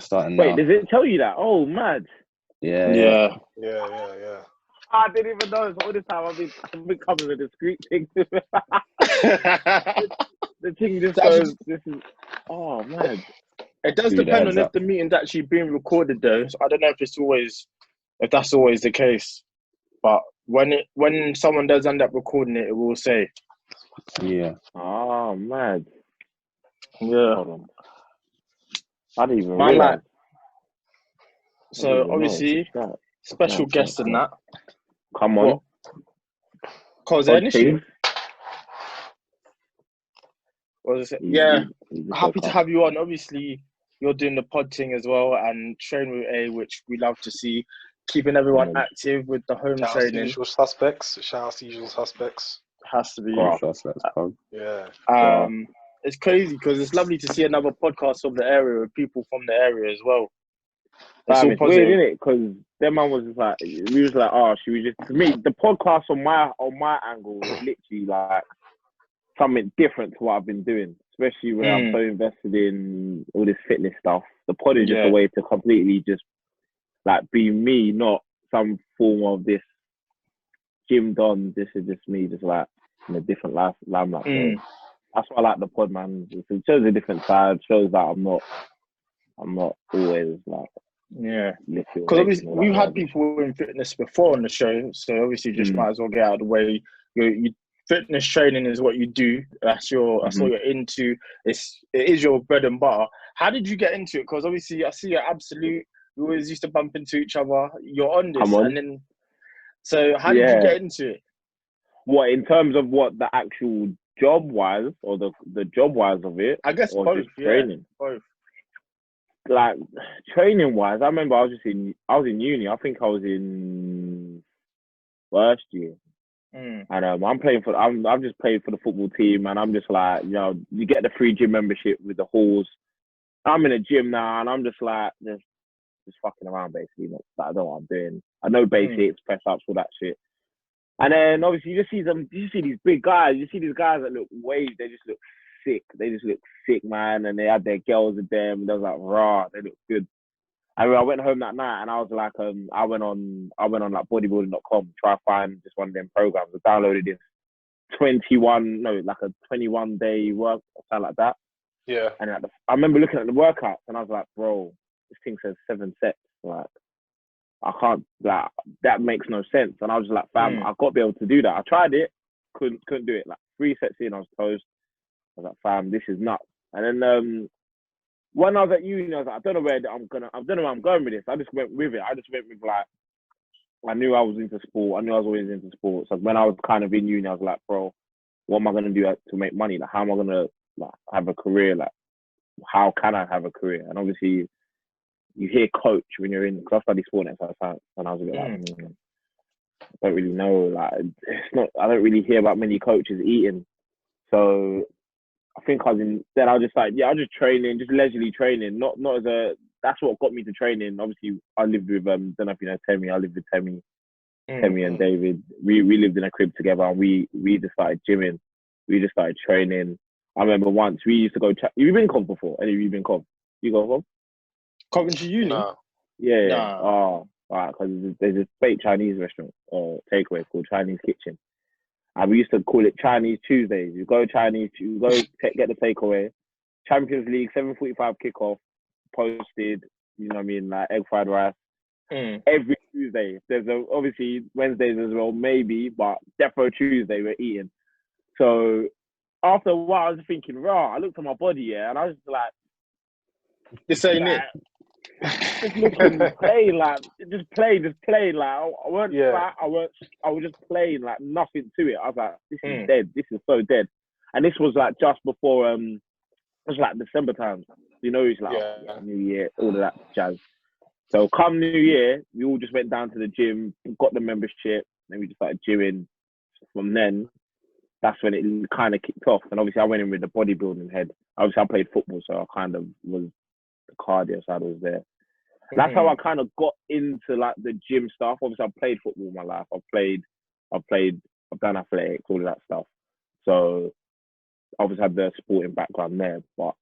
starting Wait, now. does it tell you that? Oh, mad. Yeah. I didn't even know. So all this time I've been coming with a discreet thing. The thing just goes, this is, oh, man. It does depend on if the meeting's actually being recorded, though. So I don't know if that's always the case. But when someone does end up recording it, it will say. Yeah. Oh, mad. Yeah. Hold on. I didn't even realize. So obviously, special guest in that. Come on. Cause there an issue? What was it? Yeah. Happy to have you on. Obviously, you're doing the pod thing as well and train with A, which we love to see. Keeping everyone active with the home training. Usual suspects. Shout out to usual suspects. Has to be. Yeah. It's crazy because it's lovely to see another podcast of the area with people from the area as well. It's weird, isn't it? Because their man was just like, we was like, oh, should we just? To me, the podcast on my angle was literally like something different to what I've been doing, especially when I'm so invested in all this fitness stuff. The pod is just a way to completely just like be me, not some form of this Jim Don. This is just me, just like in a different limelight. So that's why I like the pod, man. It shows a different side. Shows that I'm not always like. Yeah, because obviously we've had people in fitness before on the show, so obviously just might as well get out of the way. You fitness training is what you do. That's what you're into. It is your bread and butter. How did you get into it? Because obviously I see you're absolute. We always used to bump into each other. You're on this, and then so how did you get into it? What in terms of what the actual job wise or the job wise of it? I guess or both. Just training. Both. Like training wise, I remember I was in uni. I think I was in first year, and I'm just playing for the football team, and I'm just like, you get the free gym membership with the halls. I'm in a gym now, and I'm just like just fucking around basically. I don't know what I'm doing. I know basics, press ups, all that shit. And then obviously you see these big guys. You see these guys that look they just look sick. They just look sick, man. And they had their girls with them. And they was like, rah, they look good. I went home that night and I was like, I went on like bodybuilding.com to try to find just one of them programs. I downloaded this 21-day work or something like that. Yeah. And I remember looking at the workouts and I was like, bro, this thing says 7 sets. Like, I can't, like, that makes no sense. And I was just like, fam, I've got to be able to do that. I tried it, couldn't do it. Like 3 sets in, I was toast. I was like, fam, this is nuts. And then when I was at uni, I was like, I don't know where I'm going with this. I just went with it. I just went with like, I knew I was into sport. I knew I was always into sports. So when I was kind of in uni, I was like, bro, what am I going to do to make money? Like, how am I going to like have a career? Like, how can I have a career? And obviously, you hear coach when you're in, because I studied sport and exercise, and I was a bit like, I don't really know. Like, I don't really hear about many coaches eating. So I think I was just like, I was just training, just leisurely training, not as that's what got me to training. Obviously, I lived with, don't know if you know Demi, I lived with Demi and David. We lived in a crib together and we just started gymming. We just started training. I remember once we used to go, you've been Cov before? Any of you been Cov? You go Cov? Coventry Uni? No. Yeah. No. Oh, right, because there's this fake Chinese restaurant or takeaway called Chinese Kitchen. And we used to call it Chinese Tuesdays. You go Chinese, get the takeaway. Champions League, 7:45 kickoff, posted, you know what I mean, like egg fried rice. Every Tuesday. There's obviously Wednesdays as well, maybe, but defo Tuesday we're eating. So after a while, I was thinking, I looked at my body, and I was just like, this ain't it. Just looking plain, like just plain. Like I weren't fat. I was just plain, like nothing to it. I was like, this is dead. This is so dead. And this was like just before it was like December time. You know, it's like New Year, all of that jazz. So come New Year, we all just went down to the gym, got the membership, then we just started gymming. From then, that's when it kind of kicked off. And obviously, I went in with the bodybuilding head. Obviously, I played football, so I kind of was the cardio side was there. That's how I kind of got into like the gym stuff. Obviously, I've played football in my life. I've done athletics, all of that stuff. So obviously, I had the sporting background there. But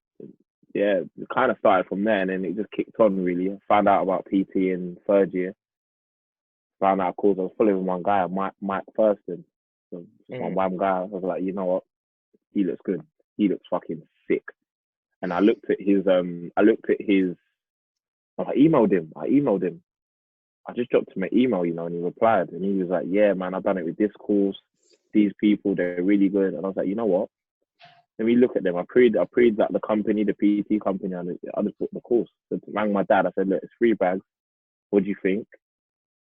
yeah, it kind of started from there, and then it just kicked on. Really, I found out about PT in third year. Found out, of course, I was following one guy, Mike Thurston. So one guy. I was like, you know what? He looks good. He looks fucking sick. And I looked at his. I emailed him. I just dropped him an email, you know, and he replied, and he was like, "Yeah, man, I've done it with this course. These people, they're really good." And I was like, you know what? Let me look at them. I prayed like the company, the PT company, and I just booked the course. So I rang my dad. I said, "Look, it's 3 bags. What do you think?"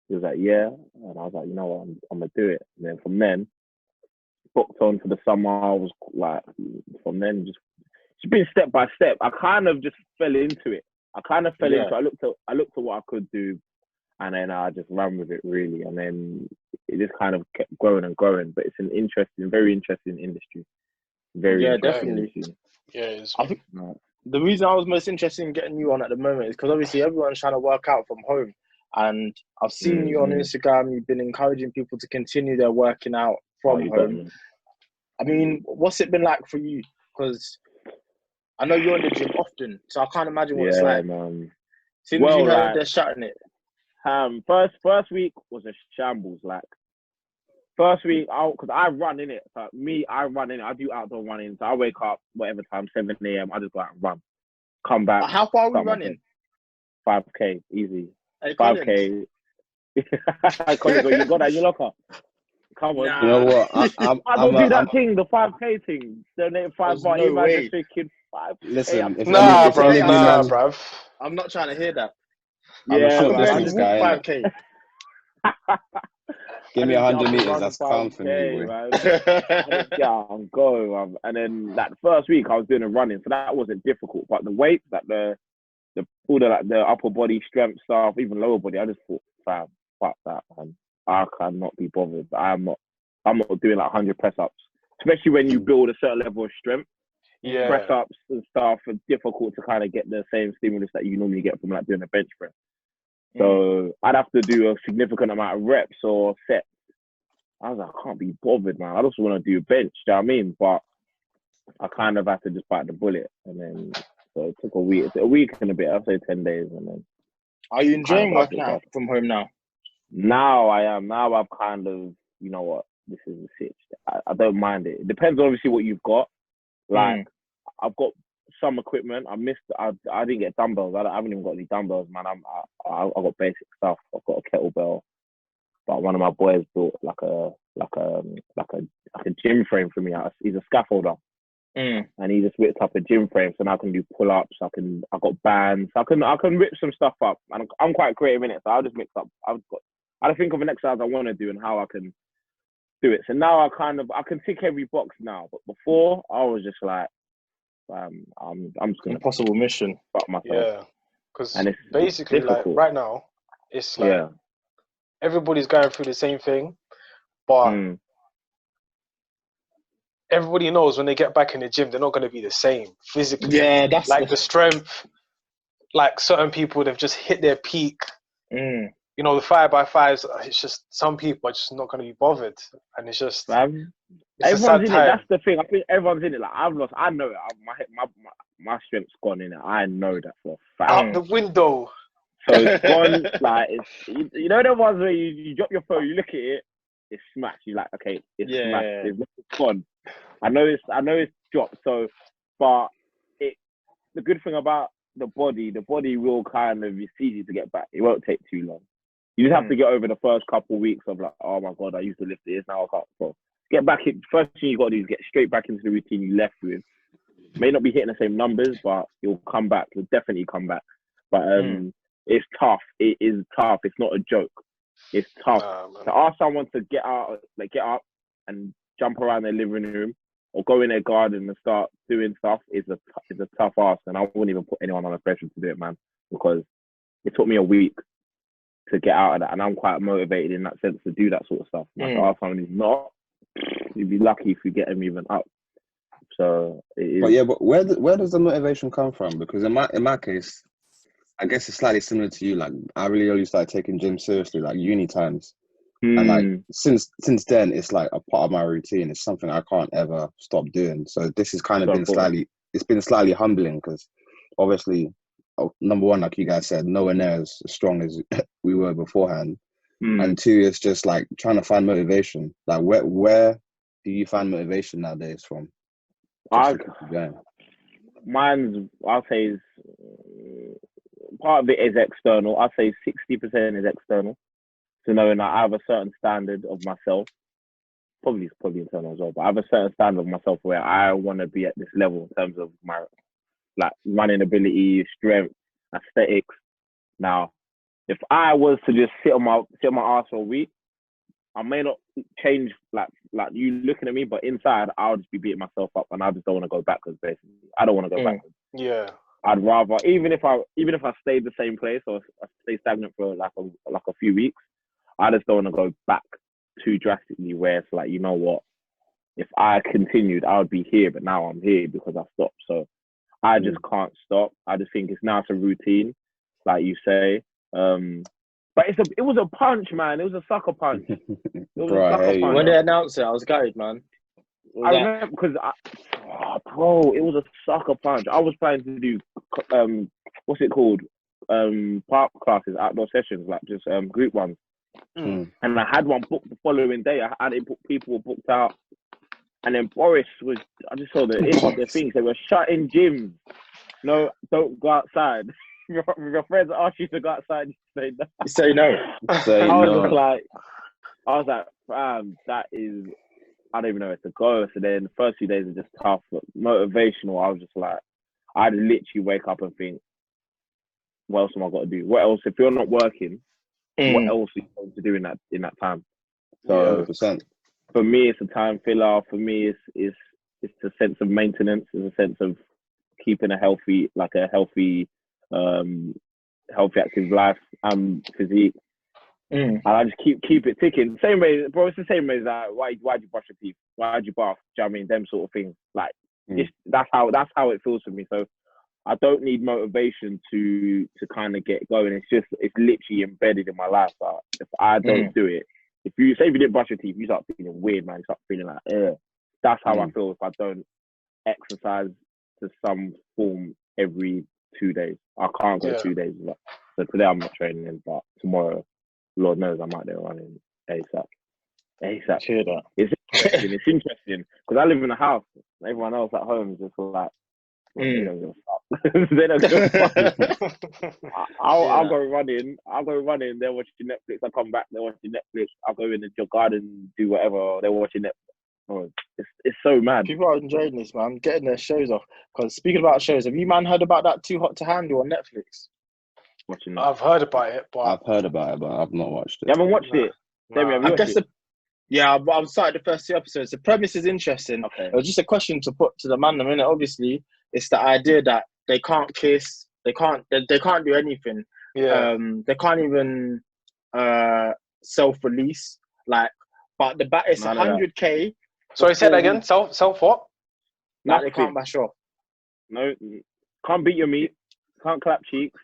He was like, "Yeah," and I was like, "You know what? I'm gonna do it." And then from then, booked on for the summer. I was like, from then just been step by step. I kind of just fell into it. I looked at what I could do, and then I just ran with it really. And then it just kind of kept growing and growing. But it's an very interesting industry. Definitely. Yeah, it's... I think the reason I was most interested in getting you on at the moment is because obviously everyone's trying to work out from home. And I've seen you on Instagram, you've been encouraging people to continue their working out from home. I mean, what's it been like for you? Because I know you're in the gym often, so I can't imagine what it's like. Man. Since you heard they're shutting it. First week was a shambles. Like, first week, because I run in it. So I run in it. I do outdoor running. So I wake up, whatever time, 7 a.m. I just go out and run. Come back. How far are we running? 5K, easy. Hey, 5K. Collins, you got that in your locker? Come on. Nah. You know what? I don't do that thing, the 5K thing. Donate 5 baht. No way. Just kid 5. Listen, bruv. I'm not trying to hear that. I'm a short distance guy. 5K. Give me 100 meters. That's calm for me, man. Yeah, and go. And then that first week, I was doing a running, so that wasn't difficult. But the weights, like all the upper body strength stuff, even lower body, I just thought, fam, fuck that, man. I cannot be bothered. I'm not doing like 100 press ups, especially when you build a certain level of strength. Yeah. Press ups and stuff are difficult to kind of get the same stimulus that you normally get from like doing a bench press. So I'd have to do a significant amount of reps or sets. I was like, I can't be bothered, man. I just want to do a bench, do you know what I mean? But I kind of had to just bite the bullet. And then, so it took a week and a bit, I'd say 10 days. And then. Are you enjoying working out from home now? Now I am. Now I've kind of, you know what, this is a sitch. I don't mind it. It depends obviously what you've got. Like, I've got some equipment. I didn't get dumbbells. I haven't even got any dumbbells, man. I got basic stuff. I've got a kettlebell. But one of my boys built like a gym frame for me. He's a scaffolder. And he just whipped up a gym frame, so now I can do pull-ups. I've got bands. I can rip some stuff up. And I'm quite creative in it, so I'll just mix up. I think of an exercise I want to do and how I can do it. So now I can tick every box now. But before, I was just like, I'm just gonna impossible mission. fuck myself. Yeah, because basically, like right now, it's like everybody's going through the same thing, but everybody knows when they get back in the gym, they're not going to be the same physically. Yeah, that's like the strength. Like certain people, they've just hit their peak. You know, the 5x5s. It's just some people are just not going to be bothered, and it's just everyone's in it. That's the thing. I think everyone's in it. Like I've lost. I know it. My strength's gone in it. I know that for a fact. Out the window. So it's gone. Like you know the ones where you drop your phone, you look at it, it's smashed. You're like, okay, it's smashed. It's gone. I know it's dropped. So, but the good thing about the body will kind of, it's easy to get back. It won't take too long. You just have to get over the first couple of weeks of like, oh my God, I used to lift this, now I can't. So get back in. First thing you got to do is get straight back into the routine you left with. May not be hitting the same numbers, but you'll come back. You'll definitely come back. But it's tough. It is tough. It's not a joke. It's tough. To ask someone to get up and jump around their living room or go in their garden and start doing stuff is a tough ask. And I wouldn't even put anyone on a pressure to do it, man, because it took me a week to get out of that. And I'm quite motivated in that sense to do that sort of stuff. Like, to ask someone who's not, you'd be lucky if you get them even up. So it is. But yeah, but where does the motivation come from? Because in my case, I guess it's slightly similar to you. Like, I really only started taking gym seriously, like uni times. And like since then, it's like a part of my routine. It's something I can't ever stop doing. So this has kind of been slightly humbling because obviously, number one, like you guys said, nowhere near as strong as we were beforehand. And two, it's just like trying to find motivation. Like where do you find motivation nowadays from? Mine's, I'll say, is part of it is external. I'll say 60% is external. So knowing that I have a certain standard of myself, probably internal as well, but I have a certain standard of myself where I want to be at this level in terms of my like running ability, strength, aesthetics. Now, if I was to just sit on my ass for a week, I may not change like you looking at me, but inside I'll just be beating myself up, and I just don't want to go backwards. Basically, I don't want to go backwards. Yeah, I'd rather even if I stayed the same place or I stay stagnant for like a few weeks, I just don't want to go back too drastically. Where it's like, you know what, if I continued, I would be here, but now I'm here because I stopped. So I just can't stop. I just think it's now a routine, like you say. But it was a punch, man. It was a sucker punch. It was a sucker punch. When they announced it, I was gutted, man. I remember because, bro, it was a sucker punch. I was planning to do, what's it called? Park classes, outdoor sessions, like just group ones. And I had one booked the following day. I had it booked, people were booked out. And then Boris was, I just saw the things. They were shutting gyms. No, don't go outside. Your friends ask you to go outside, you say no. You say no. I was like, fam, that is, I don't even know where to go. So then the first few days are just tough, but motivational. I was just like, I'd literally wake up and think, what else am I got to do? What else? If you're not working, what else are you going to do in that time? So 100%. For me, it's a time filler. For me, it's a sense of maintenance. It's a sense of keeping a healthy, active life and physique. And I just keep it ticking. Same way, bro. It's the same way as that. Why'd you brush your teeth? Why'd you bath? Do you know what I mean? Them sort of things. Like that's how it feels for me. So I don't need motivation to kind of get going. It's literally embedded in my life. Like, if I don't do it, if you didn't brush your teeth, you start feeling weird, man. You start feeling like, that's how I feel if I don't exercise to some form every 2 days. I can't go 2 days. So today I'm not training, but tomorrow, Lord knows, I'm out there running ASAP. Hear that. It's interesting because I live in a house. Everyone else at home is just like, they don't give a fuck. They don't give a fuck. I'll go running. They're watching Netflix. I come back. They're watching Netflix. I'll go in your garden, do whatever. They're watching Netflix. Oh, it's so mad. People are enjoying this, man. Getting their shows off. Because speaking about shows, have you man heard about that Too Hot to Handle on Netflix? Watching that. I've heard about it, but I've not watched it. You haven't watched it? Demi, have you watched it? I've started the first 2 episodes. The premise is interesting. Okay. It was just a question to put to the man a minute. Obviously, it's the idea that they can't kiss, they can't do anything. Yeah. They can't even self-release. Like, but it's 100K. Sorry, say that again. Self what? Like they can't bash off. No, can't beat your meat. Can't clap cheeks.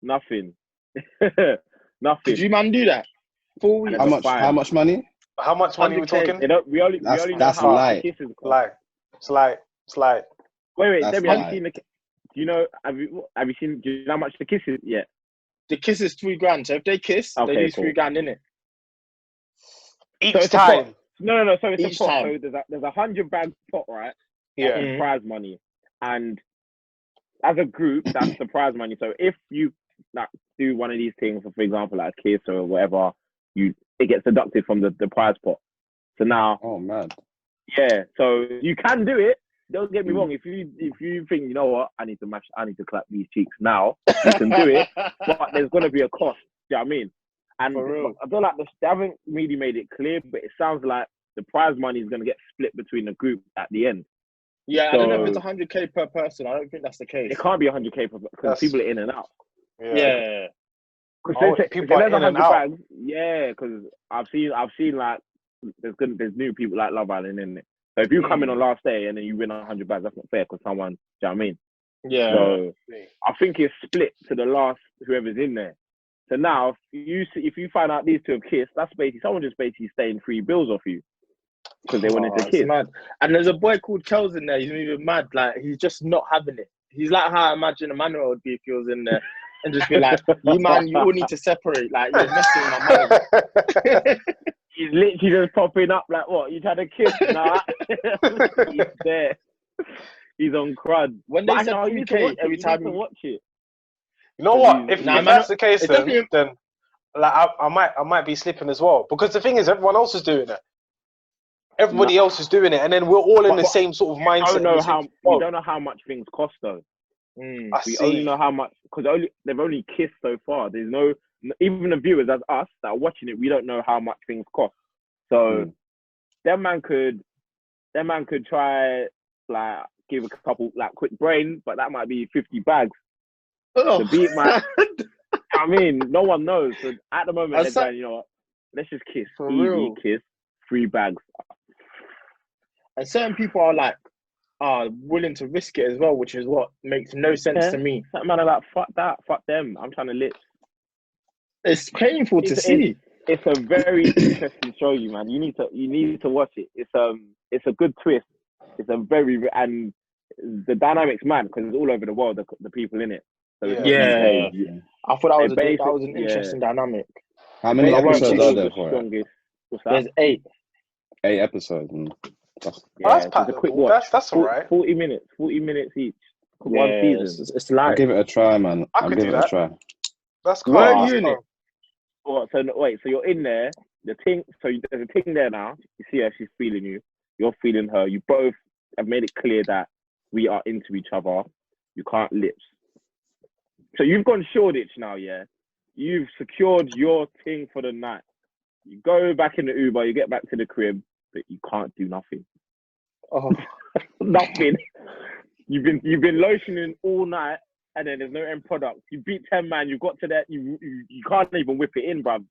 Nothing. Nothing. Could you man do that? 4 weeks. How much money? How much money are we talking? We only know that's how light. the kisses cost. Light. It's light. Wait, That's Debbie, have you seen the? Do you know? Have you seen? Do you know how much the kiss is yet? The kiss is $3,000. So if they kiss, they lose $3,000 in it. Each time. No. So it's Each a pot. time. So there's a 100 bag pot, right? Yeah. Prize money, and as a group, that's the prize money. So if you do one of these things, for example, like a kiss or whatever, it gets deducted from the prize pot. So now, oh man, yeah. So you can do it. Don't get me wrong. If you think, you know what, I need to clap these cheeks now, you can do it. But there's gonna be a cost. Do you know what I mean? And I feel like they haven't really made it clear, but it sounds like the prize money is gonna get split between the group at the end. Yeah, I don't know if it's 100K per person. I don't think that's the case. It can't be 100K per person because people are in and out. Yeah. People are in and out. Bags, yeah, because I've seen like there's new people like Love Island in it. So if you come in on last day and then you win 100 bags, that's not fair because someone, do you know what I mean? Yeah. So I think it's split to the last whoever's in there. So now if you find out these two have kissed, that's basically someone just basically staying 3 bills off you because they wanted to kiss. Mad. And there's a boy called Kels in there. He's moving mad. Like he's just not having it. He's like how I imagine Emmanuel would be if he was in there and just be like, you man, you all need to separate. Like, you're messing with my mind. He's literally just popping up like, what? You trying to kiss? Nah. He's there. He's on crud. When they said you need to watch every it. time you need to watch it. You know what? If that's the case, then like I might be slipping as well. Because the thing is, everyone else is doing it. Everybody else is doing it, and then we're all in the same sort of mindset. You don't know how much things cost though. We only know how much because they've only kissed so far. There's no even the viewers as us that are watching it. We don't know how much things cost. So that man could try like give a couple like quick brain, but that might be 50 bags. Oh. The beat might. I mean, no one knows. So at the moment, they're going, you know what? Let's just kiss. For easy real. Kiss. 3 bags. And certain people are willing to risk it as well, which is what makes no sense to me. That man are like, fuck that, fuck them. I'm trying to live. It's painful to see. It's a very interesting show, you man. You need to watch it. It's a good twist. It's a and the dynamics, man, because it's all over the world. The people in it. So yeah. I thought that was an interesting dynamic. How many episodes are there for it? There's 8. 8 episodes. That's a quick watch. That's all right. 40 minutes each. One season. It's live. I'll give it a try, man. I'll give it a try. That's cool. Where are you in it? So you're in there. There's a thing there now. You see her, she's feeling you. You're feeling her. You both have made it clear that we are into each other. You can't lips. So you've gone Shoreditch now, yeah? You've secured your thing for the night. You go back in the Uber, you get back to the crib, but you can't do nothing. Oh, nothing. You've been lotioning all night, and then there's no end product. You beat 10 man. You got to that. You can't even whip it in, bruv.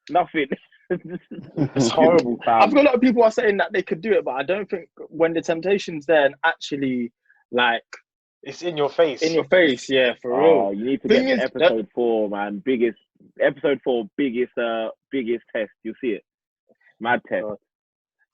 Nothing. It's horrible. I've got a lot of people are saying that they could do it, but I don't think when the temptation's there and actually like it's in your face. In your face, yeah, for real. You need to get to episode 4, man. Episode 4, biggest test. You'll see it. Mad test.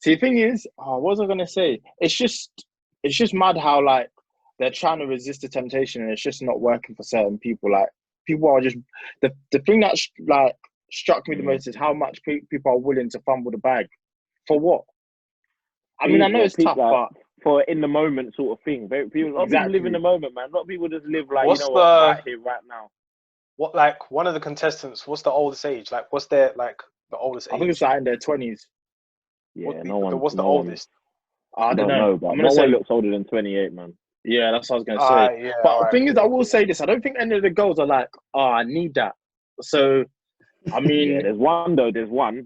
See, the thing is, what was I gonna say? It's just mad how like they're trying to resist the temptation and it's just not working for certain people. Like people are just the thing that like struck me the most is how much people are willing to fumble the bag for what? I mean, I know it's tough, but for in the moment sort of thing. People live in the moment, man. A lot of people just live like right here, right now. What like one of the contestants? What's the oldest age? Like, what's their like the oldest age? I think it's like in their 20s. Yeah, what's the oldest? I don't know. But no one looks older than 28, man. Yeah, that's what I was gonna say. Yeah, but the thing is, I will say this: I don't think any of the girls are like, I need that. So, I mean, there's one though. There's one.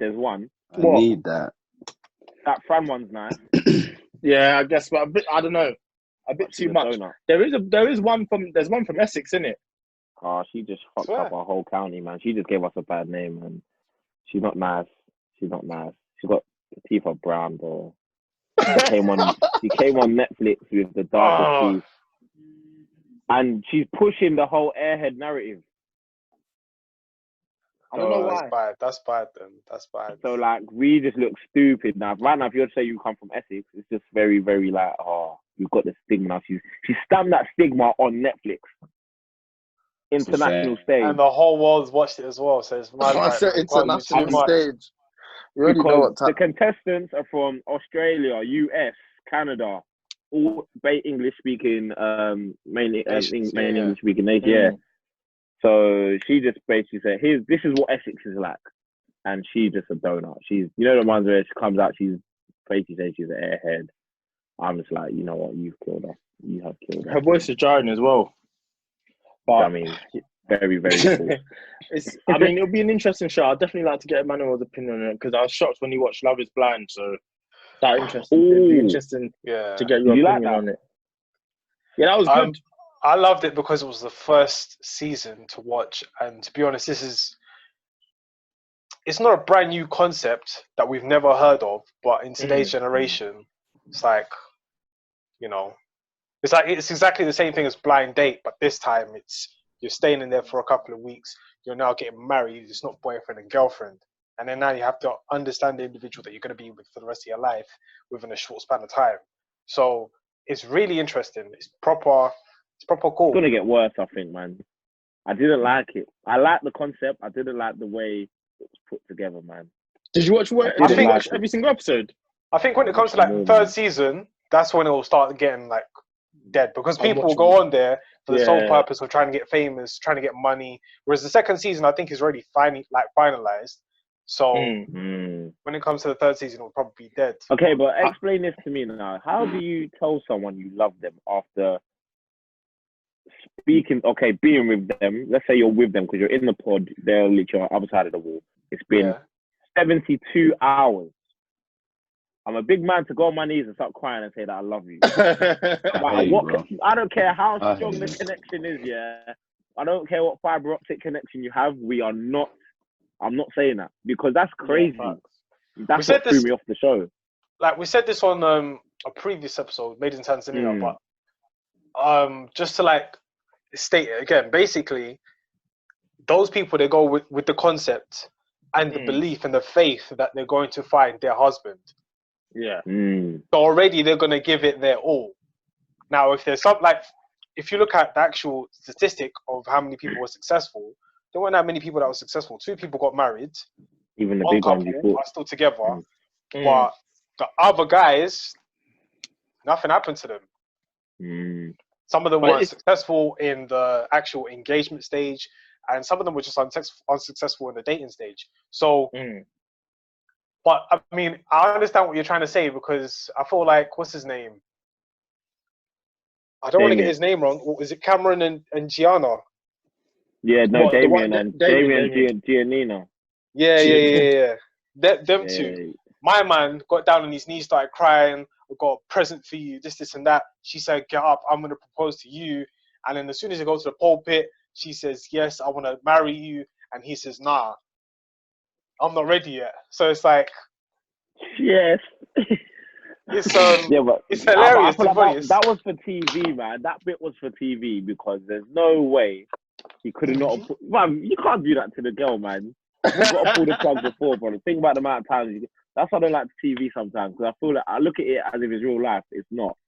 I need that. That Fran one's nice. Yeah, I guess, but a bit. I don't know, a bit too much. There's one from Essex, isn't it? Oh, she just fucked up our whole county, man. She just gave us a bad name, man. She's not nice. She's got the teeth are brown, bro. She came on Netflix with the darkest teeth, and she's pushing the whole airhead narrative. I don't know why. That's bad. Then that's bad. So like, we just look stupid now. Right now, if you're to say you come from Essex, it's just very, very like, you've got the stigma. She stamped that stigma on Netflix, international stage, and the whole world's watched it as well. So it's international stage. Because the contestants are from Australia, US, Canada, all English speaking, mainly English speaking nation. Yeah. So she just basically said, this is what Essex is like. And she's just a donut. She's, the ones where she comes out, she's basically saying she's an airhead. I'm just like, you know what, you've killed her. You have killed her. Her voice is jarring as well. But I mean, very, very cool. It'll be an interesting show. I'd definitely like to get Emmanuel's opinion on it because I was shocked when he watched Love is Blind. So that interesting. It'd be interesting to get your opinion on it. Yeah, that was good. I loved it because it was the first season to watch, and to be honest, it's not a brand new concept that we've never heard of, but in today's generation, it's like, it's exactly the same thing as Blind Date, but this time you're staying in there for a couple of weeks, you're now getting married, it's not boyfriend and girlfriend, and then now you have to understand the individual that you're going to be with for the rest of your life within a short span of time. So it's really interesting. It's proper. It's proper cool. It's gonna get worse, I think, man. I didn't like it. I like the concept. I didn't like the way it was put together, man. Did you watch every single episode? I think when it comes to like the third season, that's when it will start getting like dead, because people will go on there for the sole purpose of trying to get famous, trying to get money. Whereas the second season, I think, is already finalized. So when it comes to the third season, it will probably be dead. Okay, but explain this to me now. How do you tell someone you love them after being with them? Let's say you're with them because you're in the pod, they're literally on the other side of the wall. It's been 72 hours. I'm a big man to go on my knees and start crying and say that I love you. I don't care how strong the connection is, I don't care what fiber optic connection you have. I'm not saying that, because that's crazy. That's what threw me off the show. Like, we said this on a previous episode, Made in Tanzania, but just to like state it again, basically, those people, they go with the concept and the belief and the faith that they're going to find their husband. Yeah. So already they're going to give it their all. Now, if there's if you look at the actual statistic of how many people were successful, there weren't that many people that were successful. 2 people got married. Even the big ones are still together. But the other guys, nothing happened to them. Some of them weren't successful in the actual engagement stage, and some of them were just unsuccessful in the dating stage. So, but I mean, I understand what you're trying to say, because I feel like, what's his name? I don't want to get his name wrong. Is it Cameron and Gianna? Yeah, no, Damien and Giannina. Yeah. Them two. My man got down on his knees, started crying. I've got a present for you, this, and that. She said, get up, I'm going to propose to you. And then as soon as they go to the pulpit, she says, yes, I want to marry you. And he says, nah, I'm not ready yet. So it's like... Yes. It's it's hilarious. That was for TV, man. That bit was for TV, because there's no way he could have not... Man, you can't do that to the girl, man. You've got to pull the plug before, bro. Think about the amount of times that's why I don't like TV sometimes, because I feel like I look at it as if it's real life. It's not.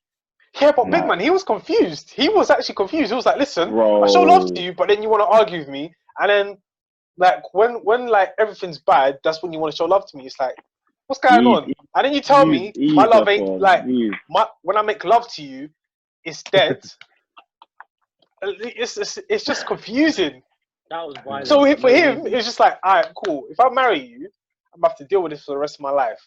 Yeah, but big man, he was confused. He was actually confused. He was like, listen, I show love to you, but then you want to argue with me. And then, like, when like everything's bad, that's when you want to show love to me. It's like, what's going on? And then you tell me my love ain't like, when I make love to you, it's dead. It's just confusing. That was violent. So for him, it's just like, all right, cool. If I marry you, I'm going to have to deal with this for the rest of my life.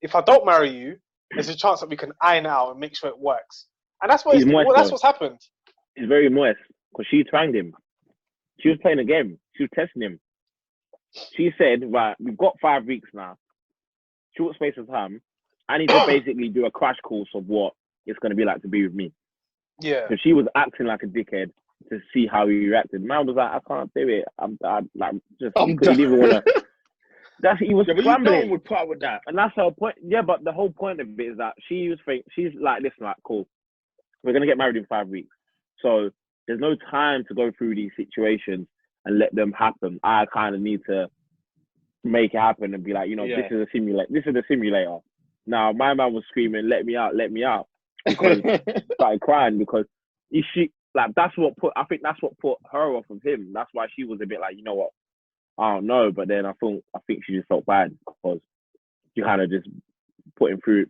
If I don't marry you, there's a chance that we can iron it out and make sure it works. And that's what that's what's happened. He's very moist, because she twanged him. She was playing a game. She was testing him. She said, right, we've got 5 weeks now. Short space of time. I need to basically do a crash course of what it's going to be like to be with me. Yeah. So she was acting like a dickhead to see how he reacted. Man was like, I can't do it. He didn't even want to. He was scrambling. Would put up with that, and that's her point. Yeah, but the whole point of it is that she's like, listen, like, cool, we're gonna get married in 5 weeks, so there's no time to go through these situations and let them happen. I kind of need to make it happen and be like, this is a simulator. This is a simulator. Now my man was screaming, "Let me out! Let me out!" Because he started crying, because that's what put her off of him. That's why she was a bit like, you know what, I don't know. But then I think she just felt bad, because you kind of just put him through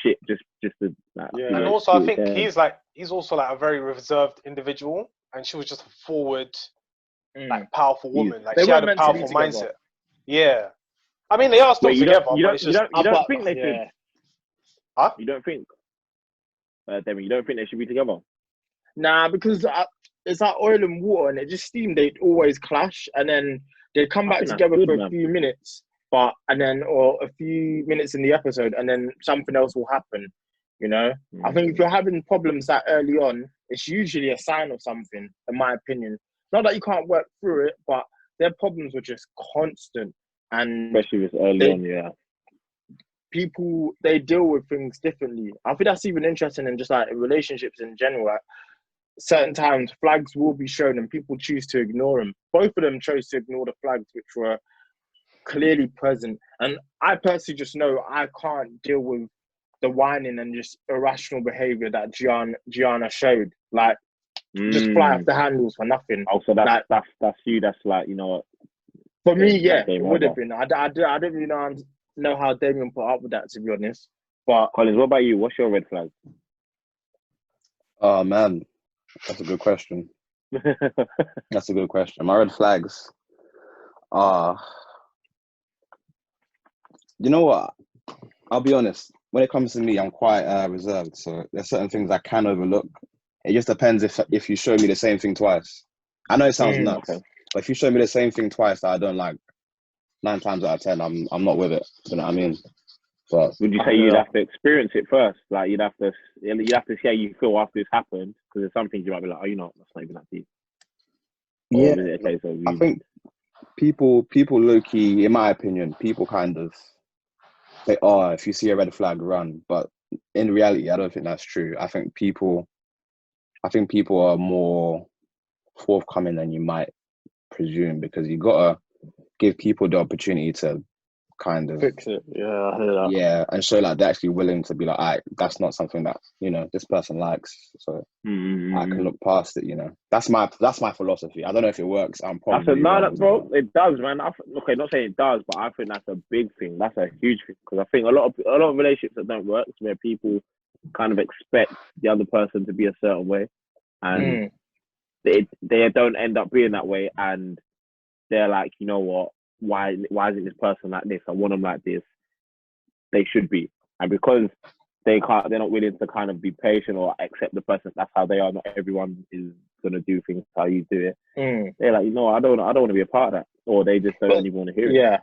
shit just to. And also I think he's also like a very reserved individual, and she was just a forward, like, powerful woman. Like, she had a powerful mindset. Yeah, I mean, they are still together. You don't think they should? Huh? You don't think? Demi, you don't think they should be together? Nah, because it's like oil and water, and it just seemed they'd always clash, and then they'd come back together for a few minutes, or a few minutes in the episode, and then something else will happen. I think if you're having problems that early on, it's usually a sign of something, in my opinion. Not that you can't work through it, but their problems were just constant, and especially if it's early on, yeah. People, they deal with things differently. I think that's even interesting in just like relationships in general. Like, certain times flags will be shown and people choose to ignore them. Both of them chose to ignore the flags which were clearly present. And I personally just know I can't deal with the whining and just irrational behaviour that Gianna showed. Like, just fly off the handles for nothing. Oh, so that's you. That's like, you know what? For me, yeah, it would have been. I don't really know how Damien put up with that, to be honest. But Collins, what about you? What's your red flag? Oh man, that's a good question. That's a good question. My red flags are, you know what? I'll be honest. When it comes to me, I'm quite reserved. So there's certain things I can overlook. It just depends if you show me the same thing twice. I know it sounds nuts, but if you show me the same thing twice that I don't like, 9 times out of 10, I'm not with it. You know what I mean? But would you say you'd have to experience it first? Like you'd have to see how you feel after it's happened, because there's some things you might be like, oh, you know, that's not even that deep. Yeah, I think people low key, in my opinion, people kind of say, oh, if you see a red flag, run. But in reality, I don't think that's true. I think people are more forthcoming than you might presume, because you gotta give people the opportunity to kind of fix it. Yeah, I hear that. Yeah, and show like they're actually willing to be like, alright, that's not something that, you know, this person likes, so I can look past it. You know, that's my philosophy. I don't know if it works. I'm probably bro. It does, man. Okay, not saying it does, but I think that's a big thing. That's a huge thing, because I think a lot of relationships that don't work is where people kind of expect the other person to be a certain way, and they don't end up being that way, and they're like, you know what? Why isn't this person like this? I want them like this. They should be, and because they're not willing to kind of be patient or accept the person. That's how they are. Not everyone is gonna do things how you do it. They're like, you know, I don't want to be a part of that, or they just don't even want to hear it. Yeah,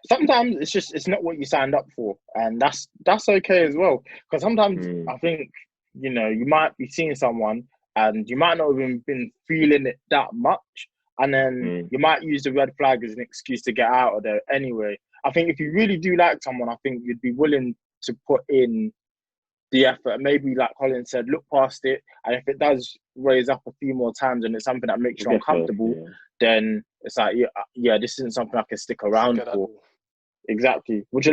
sometimes it's not what you signed up for, and that's okay as well. Because sometimes I think, you know, you might be seeing someone and you might not even been feeling it that much. And then you might use the red flag as an excuse to get out of there anyway. I think if you really do like someone, I think you'd be willing to put in the effort. Maybe, like Colin said, look past it. And if it does raise up a few more times and it's something that makes you uncomfortable, then it's like, yeah, this isn't something I can stick around for. Exactly. Which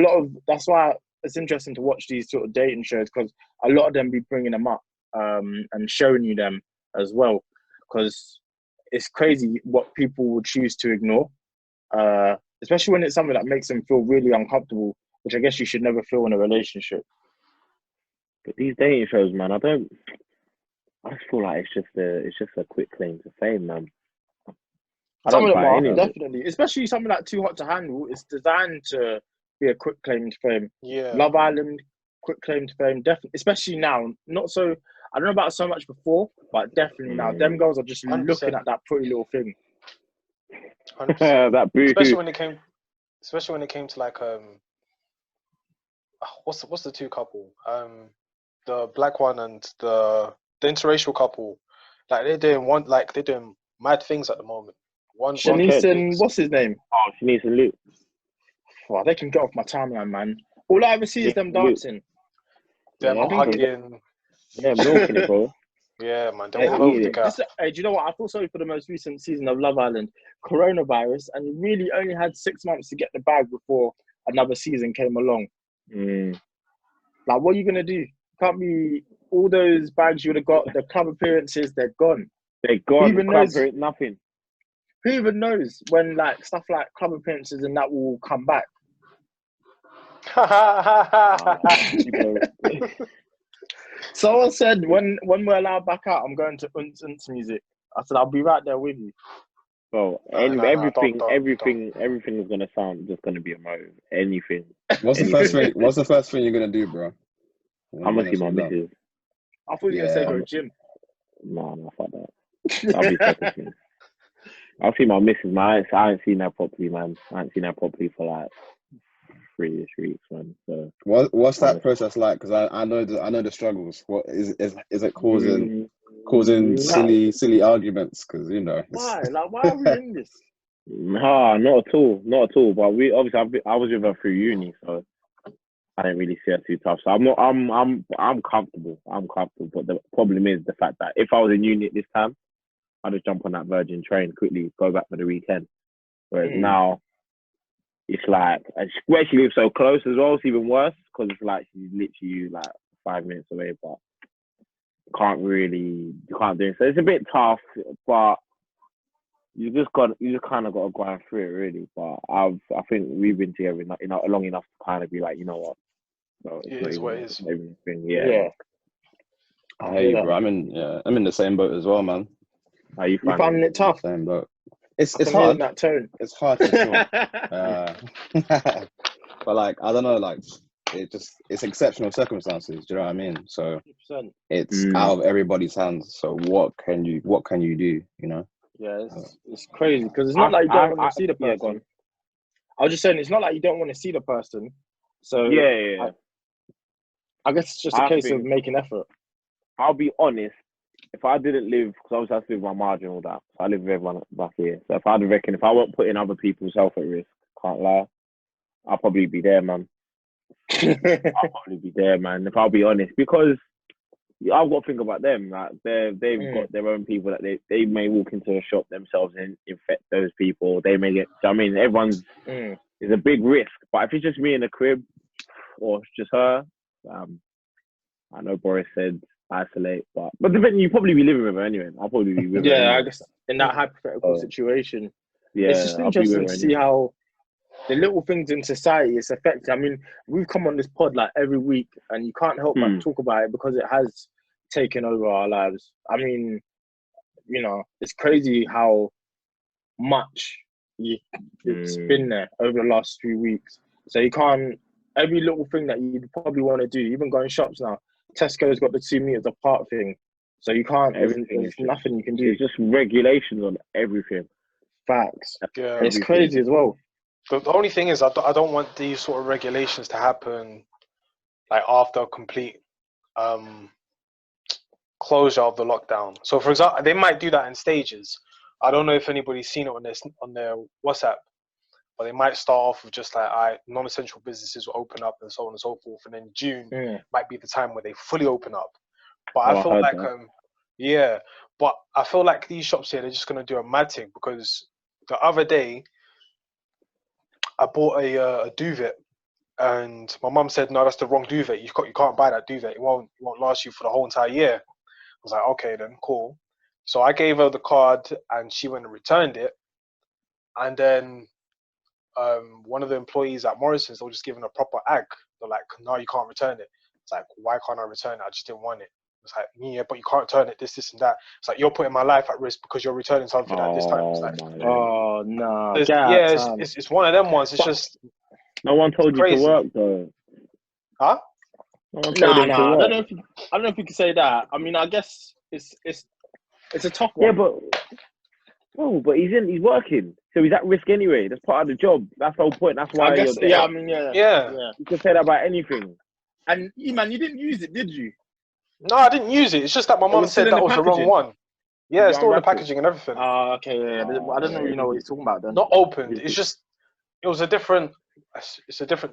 that's why it's interesting to watch these sort of dating shows, because a lot of them be bringing them up and showing you them as well. Because it's crazy what people would choose to ignore, especially when it's something that makes them feel really uncomfortable, which I guess you should never feel in a relationship. But these dating shows, man, I just feel like it's just a quick claim to fame, man. Some of them are, definitely. Especially something like Too Hot to Handle. It's designed to be a quick claim to fame. Yeah. Love Island, quick claim to fame, definitely. Especially now. Not so... I don't know about so much before, but definitely now. Them girls are just 100%. Looking at that pretty little thing. 100%. That boo. Especially when it came to like what's the two couple? The black one and the interracial couple. Like they're doing mad things at the moment. Shanice and what's his name? Oh, Shanice and Luke. Oh, they can get off my timeline, man. All I ever see is them dancing. Them hugging. Yeah, milking it, bro. Yeah, man. They're all over the gap. Hey, do you know what? I feel sorry for the most recent season of Love Island. Coronavirus, and you really only had 6 months to get the bag before another season came along. Like, what are you going to do? Can't be all those bags you would have got, the club appearances, they're gone. They're gone. Who even knows? Nothing. Who even knows when, like, stuff like club appearances and that will come back? Someone said when we're allowed back out, I'm going to Unz music. I said I'll be right there with you. Bro, everything is gonna sound just gonna be a motive. Anything. What's the first thing you're gonna do, bro? I'm gonna see my missus. I thought you were gonna say go to gym. No, fuck that. I'll be fucking. I'll see my missus, man. I ain't seen her properly, man. I ain't seen her properly for like 3 weeks, man. So what's that process like? Because I know the struggles. What is it causing silly arguments? Because you know. Why? Like, why are we in this? Nah, not at all. But we obviously I was with her through uni, so I didn't really see her too tough. So I'm comfortable. But the problem is the fact that if I was in uni at this time, I'd just jump on that Virgin train quickly, go back for the weekend. Whereas now, it's like, where she lives so close as well, it's even worse because it's like she's literally like 5 minutes away, but you can't do it. So it's a bit tough, but you just kind of got to grind through it, really. But I think we've been together long enough to kind of be like, you know what? No, it is what it is. Yeah. I hear you, bro. I'm in the same boat as well, man. Are you finding it tough? Same boat. It's hard. That tone. It's hard for sure. But like, I don't know, like it's exceptional circumstances. Do you know what I mean? So 100%. it's out of everybody's hands. So what can you do? You know? Yeah, it's crazy because it's not like you don't want to see the person. Yeah, I was just saying, it's not like you don't want to see the person. So yeah. I guess it's just a case of making effort. I'll be honest. If I didn't live, because obviously I have to live with my margin and all that, so I live with everyone back here. So if I weren't putting other people's health at risk, can't lie, I'll probably be there, man. If I'll be honest, because I've got to think about them. Like they've got their own people that they may walk into a shop themselves and infect those people. They may get. I mean, everyone's is a big risk. But if it's just me in the crib, or it's just her, I know Boris said isolate, but then you probably be living with her anyway. I'll probably be with her. Yeah, I guess in that hypothetical situation, it's just interesting to see how the little things in society is affecting. I mean, we've come on this pod like every week, and you can't help but talk about it because it has taken over our lives. I mean, you know, it's crazy how much it's been there over the last few weeks. So you can't, every little thing that you'd probably want to do, even going shops now, Tesco's got the 2 meters apart thing. So you can't, there's nothing you can do. It's just regulations on everything. Facts. Yeah, it's crazy as well. But the only thing is, I don't want these sort of regulations to happen like after a complete closure of the lockdown. So, for example, they might do that in stages. I don't know if anybody's seen it on their WhatsApp, but they might start off with just like, non-essential businesses will open up and so on and so forth, and then June might be the time where they fully open up. But I feel like, but I feel like these shops here, they're just gonna do a mad thing, because the other day I bought a duvet, and my mum said, no, that's the wrong duvet. You can't buy that duvet. It won't last you for the whole entire year. I was like, okay, then cool. So I gave her the card, and she went and returned it. And then one of the employees at Morrison's, they were just giving a proper ag. They're like, no, you can't return it. It's like, why can't I return it? I just didn't want it. It's like, yeah, but you can't return it, this and that. It's like, you're putting my life at risk because you're returning something at this time. It's like, no. It's one of them ones. It's just... No one told you to work, though. Huh? No one told him to work. I don't know if you can say that. I mean, I guess it's a tough one. Yeah, but he's working, so he's at risk anyway. That's part of the job. That's the whole point. That's why. I guess, yeah. You can say that about anything. And Eman, you didn't use it, did you? No, I didn't use it. It's just that my mum said that was the wrong one. Yeah, it's still in the packaging and everything. Okay, yeah. I don't really know what you're talking about then. Not opened. It's just, it was a different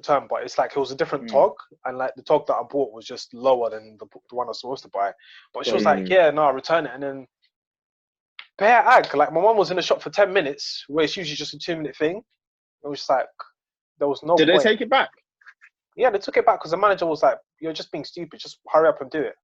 term, but it's like it was a different tog, and like the tog that I bought was just lower than the one I was supposed to buy. But she was like, yeah, no, I'll return it. And then bare ag, like my mum was in the shop for 10 minutes, where it's usually just a 2-minute thing. It was just like, there was no point. Did they take it back? Yeah, they took it back because the manager was like, you're just being stupid, just hurry up and do it.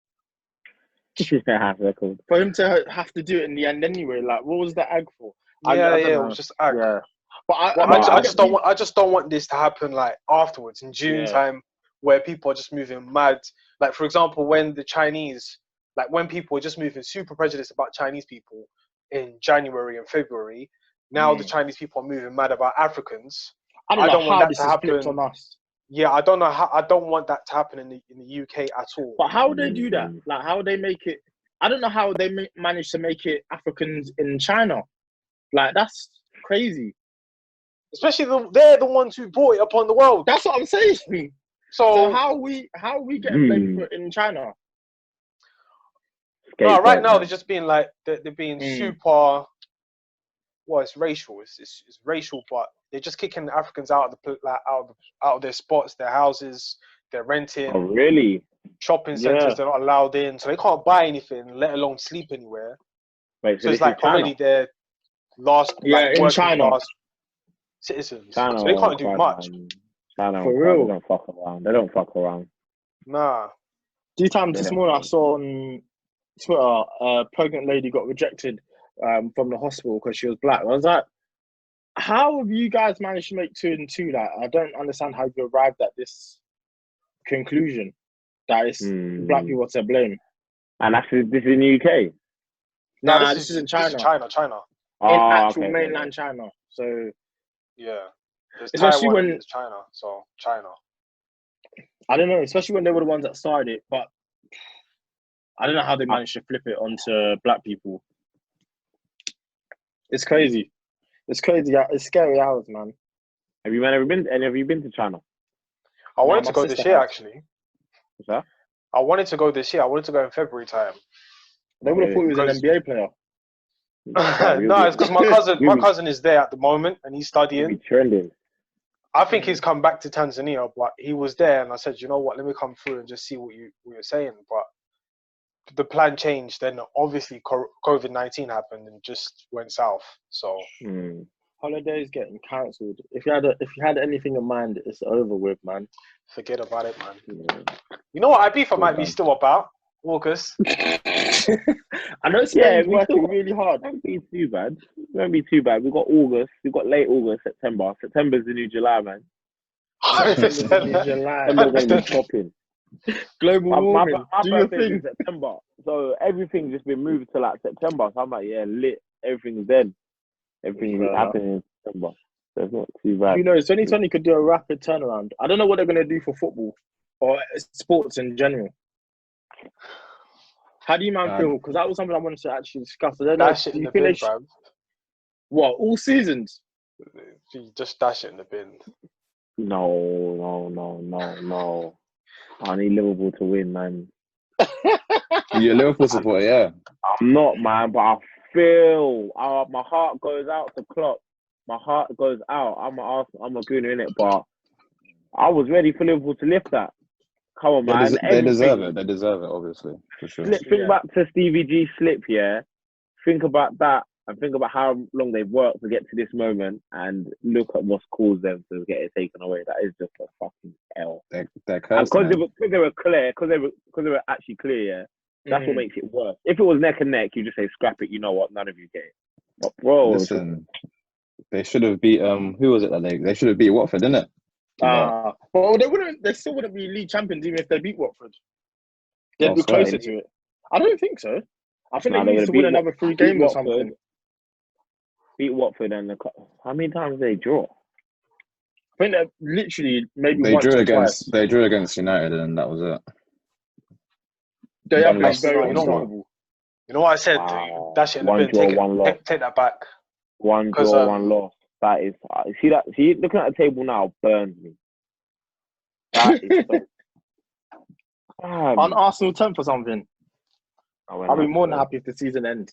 For him to have to do it in the end anyway, like, what was the ag for? It was just ag. Yeah. But I just don't want this to happen like afterwards in June time, where people are just moving mad. Like, for example, when the Chinese, like when people were just moving super prejudiced about Chinese people in January and February, now the Chinese people are moving mad about Africans. I don't want that to happen on us. Yeah, I don't want that to happen in the UK at all. But how would they do that? Like, how would they make it? I don't know how they manage to make it Africans in China. Like, that's crazy. Especially they're the ones who brought it upon the world. That's what I'm saying. So how we getting blamed for it in China? No, right now they're just being like they're being super. Well, it's racial. It's racial, but they're just kicking Africans out of their spots, their houses. They're renting. Oh, really? Shopping centers they're not allowed in, so they can't buy anything, let alone sleep anywhere. Wait, so it's like already their last. Yeah, in China. citizens. China So they can't do much. China For real. They don't fuck around. They don't fuck around. Nah. Few times this morning I saw on Twitter a pregnant lady got rejected from the hospital because she was black. I was like, how have you guys managed to make 2 and 2? Like, I don't understand how you arrived at this conclusion that it's black people to blame. And this is in the UK? Nah, this is in China. This is China. In actual mainland China. So yeah. There's especially Taiwan when and there's China. So China. I don't know, especially when they were the ones that started it, but I don't know how they managed to flip it onto black people. It's crazy. It's crazy. It's scary hours, man. Have you been to China? I wanted to go this year, actually. What's that? I wanted to go this year. I wanted to go in February time. They would have thought he was an NBA player. No, it's because my cousin is there at the moment and he's studying. Trending. I think he's come back to Tanzania, but he was there, and I said, you know what, let me come through and just see what you're saying. But the plan changed. Then obviously COVID-19 happened and just went south. So holidays getting cancelled. If you had anything in mind, it's over with, man. Forget about it, man. Yeah. You know what? Ibiza might be still about August. I know Spain's working really hard. It won't be too bad. It won't be too bad. We've got August. We've got late August, September. September's the new July, man. September's the new July. September's going to be shopping. Global warming. My birthday's in September. So everything's just been moved to like September. So I'm like, yeah, lit. Everything's dead. Everything's happening in September. So it's not too bad. You know, 2020 could do a rapid turnaround. I don't know what they're going to do for football or sports in general. How do you feel? Because that was something I wanted to actually discuss. I don't know. Dash it in the bin, bruv. What, all seasons? You just dash it in the bin. No. I need Liverpool to win, man. You're a Liverpool supporter, yeah. I'm not, man, but I feel my heart goes out to Klopp. My heart goes out. I'm a Gooner in it, but I was ready for Liverpool to lift that. Come on, man. They deserve it. They deserve it, obviously, for sure. Think back to Stevie G's slip, yeah. Think about that and think about how long they've worked to get to this moment and look at what's caused them to get it taken away. That is just a fucking hell. They're cursed, because they were actually clear, yeah. That's what makes it worse. If it was neck and neck, you just say scrap it. You know what? None of you get it. But bro, listen, they should have beat who was it that they should have beat Watford, didn't it? Well, they still wouldn't be league champions even if they beat Watford. They'd be closer to it. I don't think so. I think they need to win another 3 games or something. Beat Watford and how many times did they draw? I think they literally maybe they once drew or against twice. They drew against United and that was it. They have been very unstoppable. You know what I said? Dash it in the bin. Take that back. 1 draw, 1 loss. That is see looking at the table now burns me. That is so, on Arsenal 10th or something. I'll be more than happy if the season ends.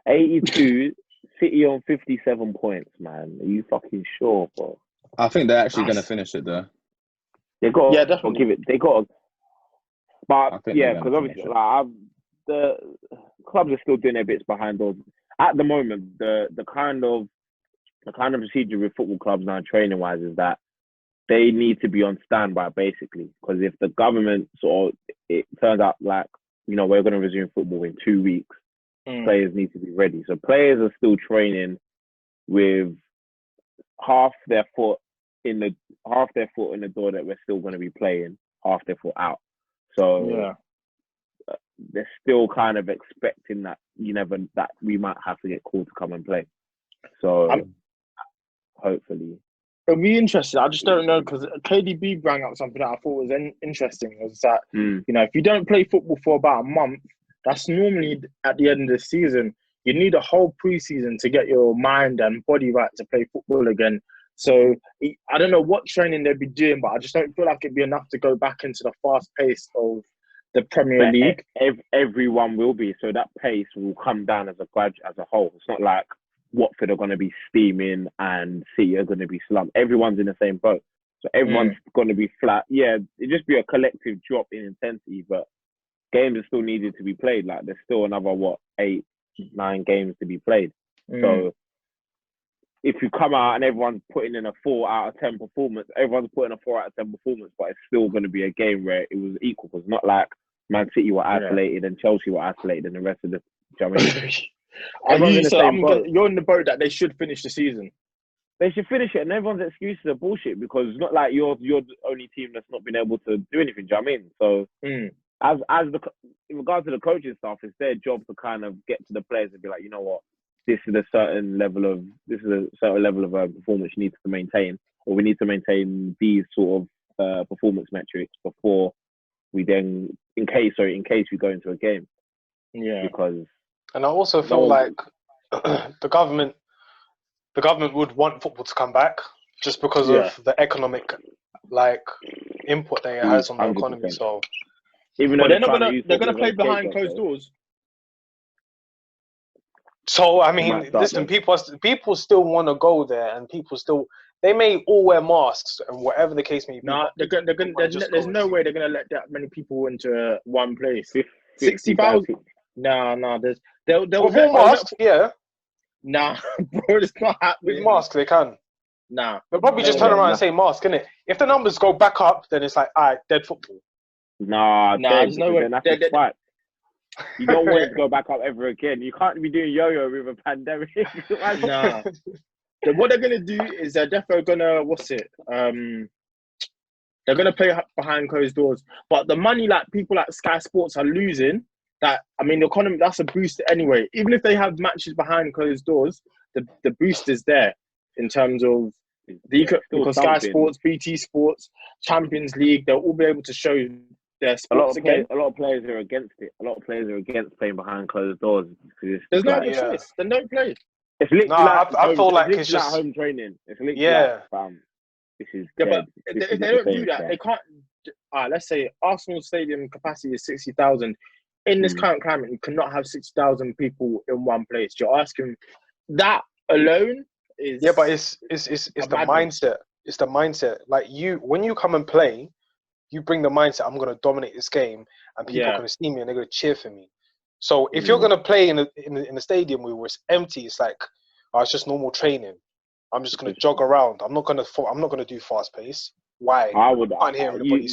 82, City on 57 points, man. Are you fucking sure, bro? I think they're actually going to finish it though. They got definitely give it. They got, but yeah, because obviously the clubs are still doing their bits behind doors. At the moment, the kind of procedure with football clubs now, training wise, is that they need to be on standby basically. Because if the government it turns out like we're going to resume football in 2 weeks, players need to be ready. So players are still training with half their foot in the door that we're still going to be playing, half their foot out. So they're still kind of expecting that that we might have to get called to come and play. So hopefully it'll be interesting. I just don't know because KDB rang up something that I thought was interesting. Was that if you don't play football for about a month, that's normally at the end of the season. You need a whole preseason to get your mind and body right to play football again. So I don't know what training they'd be doing, but I just don't feel like it'd be enough to go back into the fast pace of the Premier League. Everyone will be. So that pace will come down as a whole. It's not like Watford are going to be steaming and City are going to be slumped. Everyone's in the same boat. So everyone's going to be flat. Yeah, it'd just be a collective drop in intensity, but games are still needed to be played. Like there's still another 8-9 games to be played. So if you come out and everyone's putting in a 4 out of 10 performance, everyone's putting a 4 out of 10 performance, but it's still going to be a game where it was equal. Because not like Man City were isolated and Chelsea were isolated and the rest of the. Do you know what I mean? You're in the boat that they should finish the season. They should finish it, and everyone's excuses are bullshit because it's not like you're the only team that's not been able to do anything. Do you know what I mean? So, in regards to the coaching staff, it's their job to kind of get to the players and be like, you know what, this is a certain level of performance you need to maintain, or we need to maintain these sort of performance metrics before we then, in case we go into a game. Yeah. Because, and I also feel like the government would want football to come back just because of the economic input that it has on the 100%. Economy. So even though they're gonna play behind closed doors. So I mean, listen, people still want to go there, and they may all wear masks and whatever the case may be. No, there's no way they're gonna let that many people into one place. 60,000. No, they'll wear masks. Yeah. Nah, bro, it's not happening. With masks, they can. Nah. They'll probably just turn around and say mask, innit? If the numbers go back up, then it's like, all right, dead football. Nah, there's no way. That's a fight. You don't want it to go back up ever again. You can't be doing yo-yo with a pandemic. Nah. So what they're going to do is they're definitely going to, they're going to play behind closed doors. But the money people like Sky Sports are losing, the economy, that's a boost anyway. Even if they have matches behind closed doors, the boost is there in terms of because Sky Sports, BT Sports, Champions League, they'll all be able to show their sports again. A lot of players are against it. A lot of players are against playing behind closed doors. There's no other choice. They don't play. It's literally I feel like it's just home training. It's literally this is but if they don't do that, they can't. Let's say Arsenal Stadium capacity is 60,000. In this current climate, you cannot have 60,000 people in one place. You're asking that alone is but it's the mindset. It's the mindset. Like when you come and play, you bring the mindset. I'm gonna dominate this game, and people are gonna see me and they're gonna cheer for me. So if you're gonna play in a stadium where it's empty, it's like, it's just normal training. I'm just gonna jog around. I'm not gonna do fast pace. Why? I can't hear everybody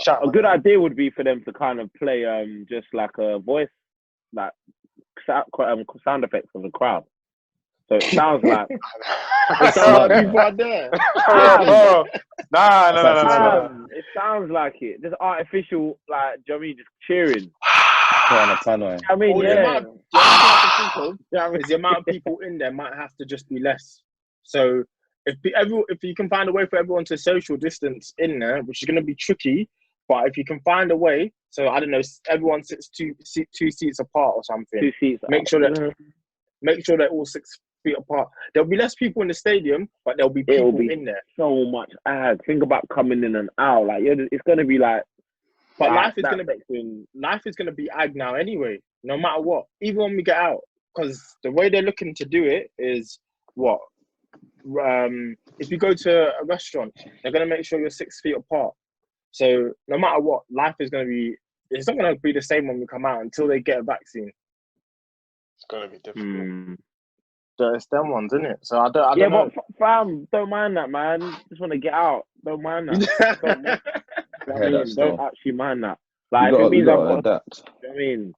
shout. A good idea would be for them to kind of play just like a voice, like sound effects of the crowd. So it sounds like people are there. Nah. It sounds like it. Just artificial, like, do you know what I mean? Just cheering. I mean, the amount of people in there might have to just be less. So if you can find a way for everyone to social distance in there, which is going to be tricky, but if you can find a way, so I don't know, everyone sits two seats apart or something. 2 seats. Make sure they're all 6 feet apart. There'll be less people in the stadium, but there'll be people in there. So much ag. Think about coming in and out. Like it's going to be like. But life is going to be ag now anyway. No matter what, even when we get out, because the way they're looking to do it is what. If you go to a restaurant, they're going to make sure you're 6 feet apart. So no matter what, life is going to be. It's not going to be the same when we come out until they get a vaccine. It's going to be difficult. So it's them ones, isn't it? So I don't know. But fam, don't mind that, man. Just want to get out. Don't mind that. Don't actually mind that. Like, if it means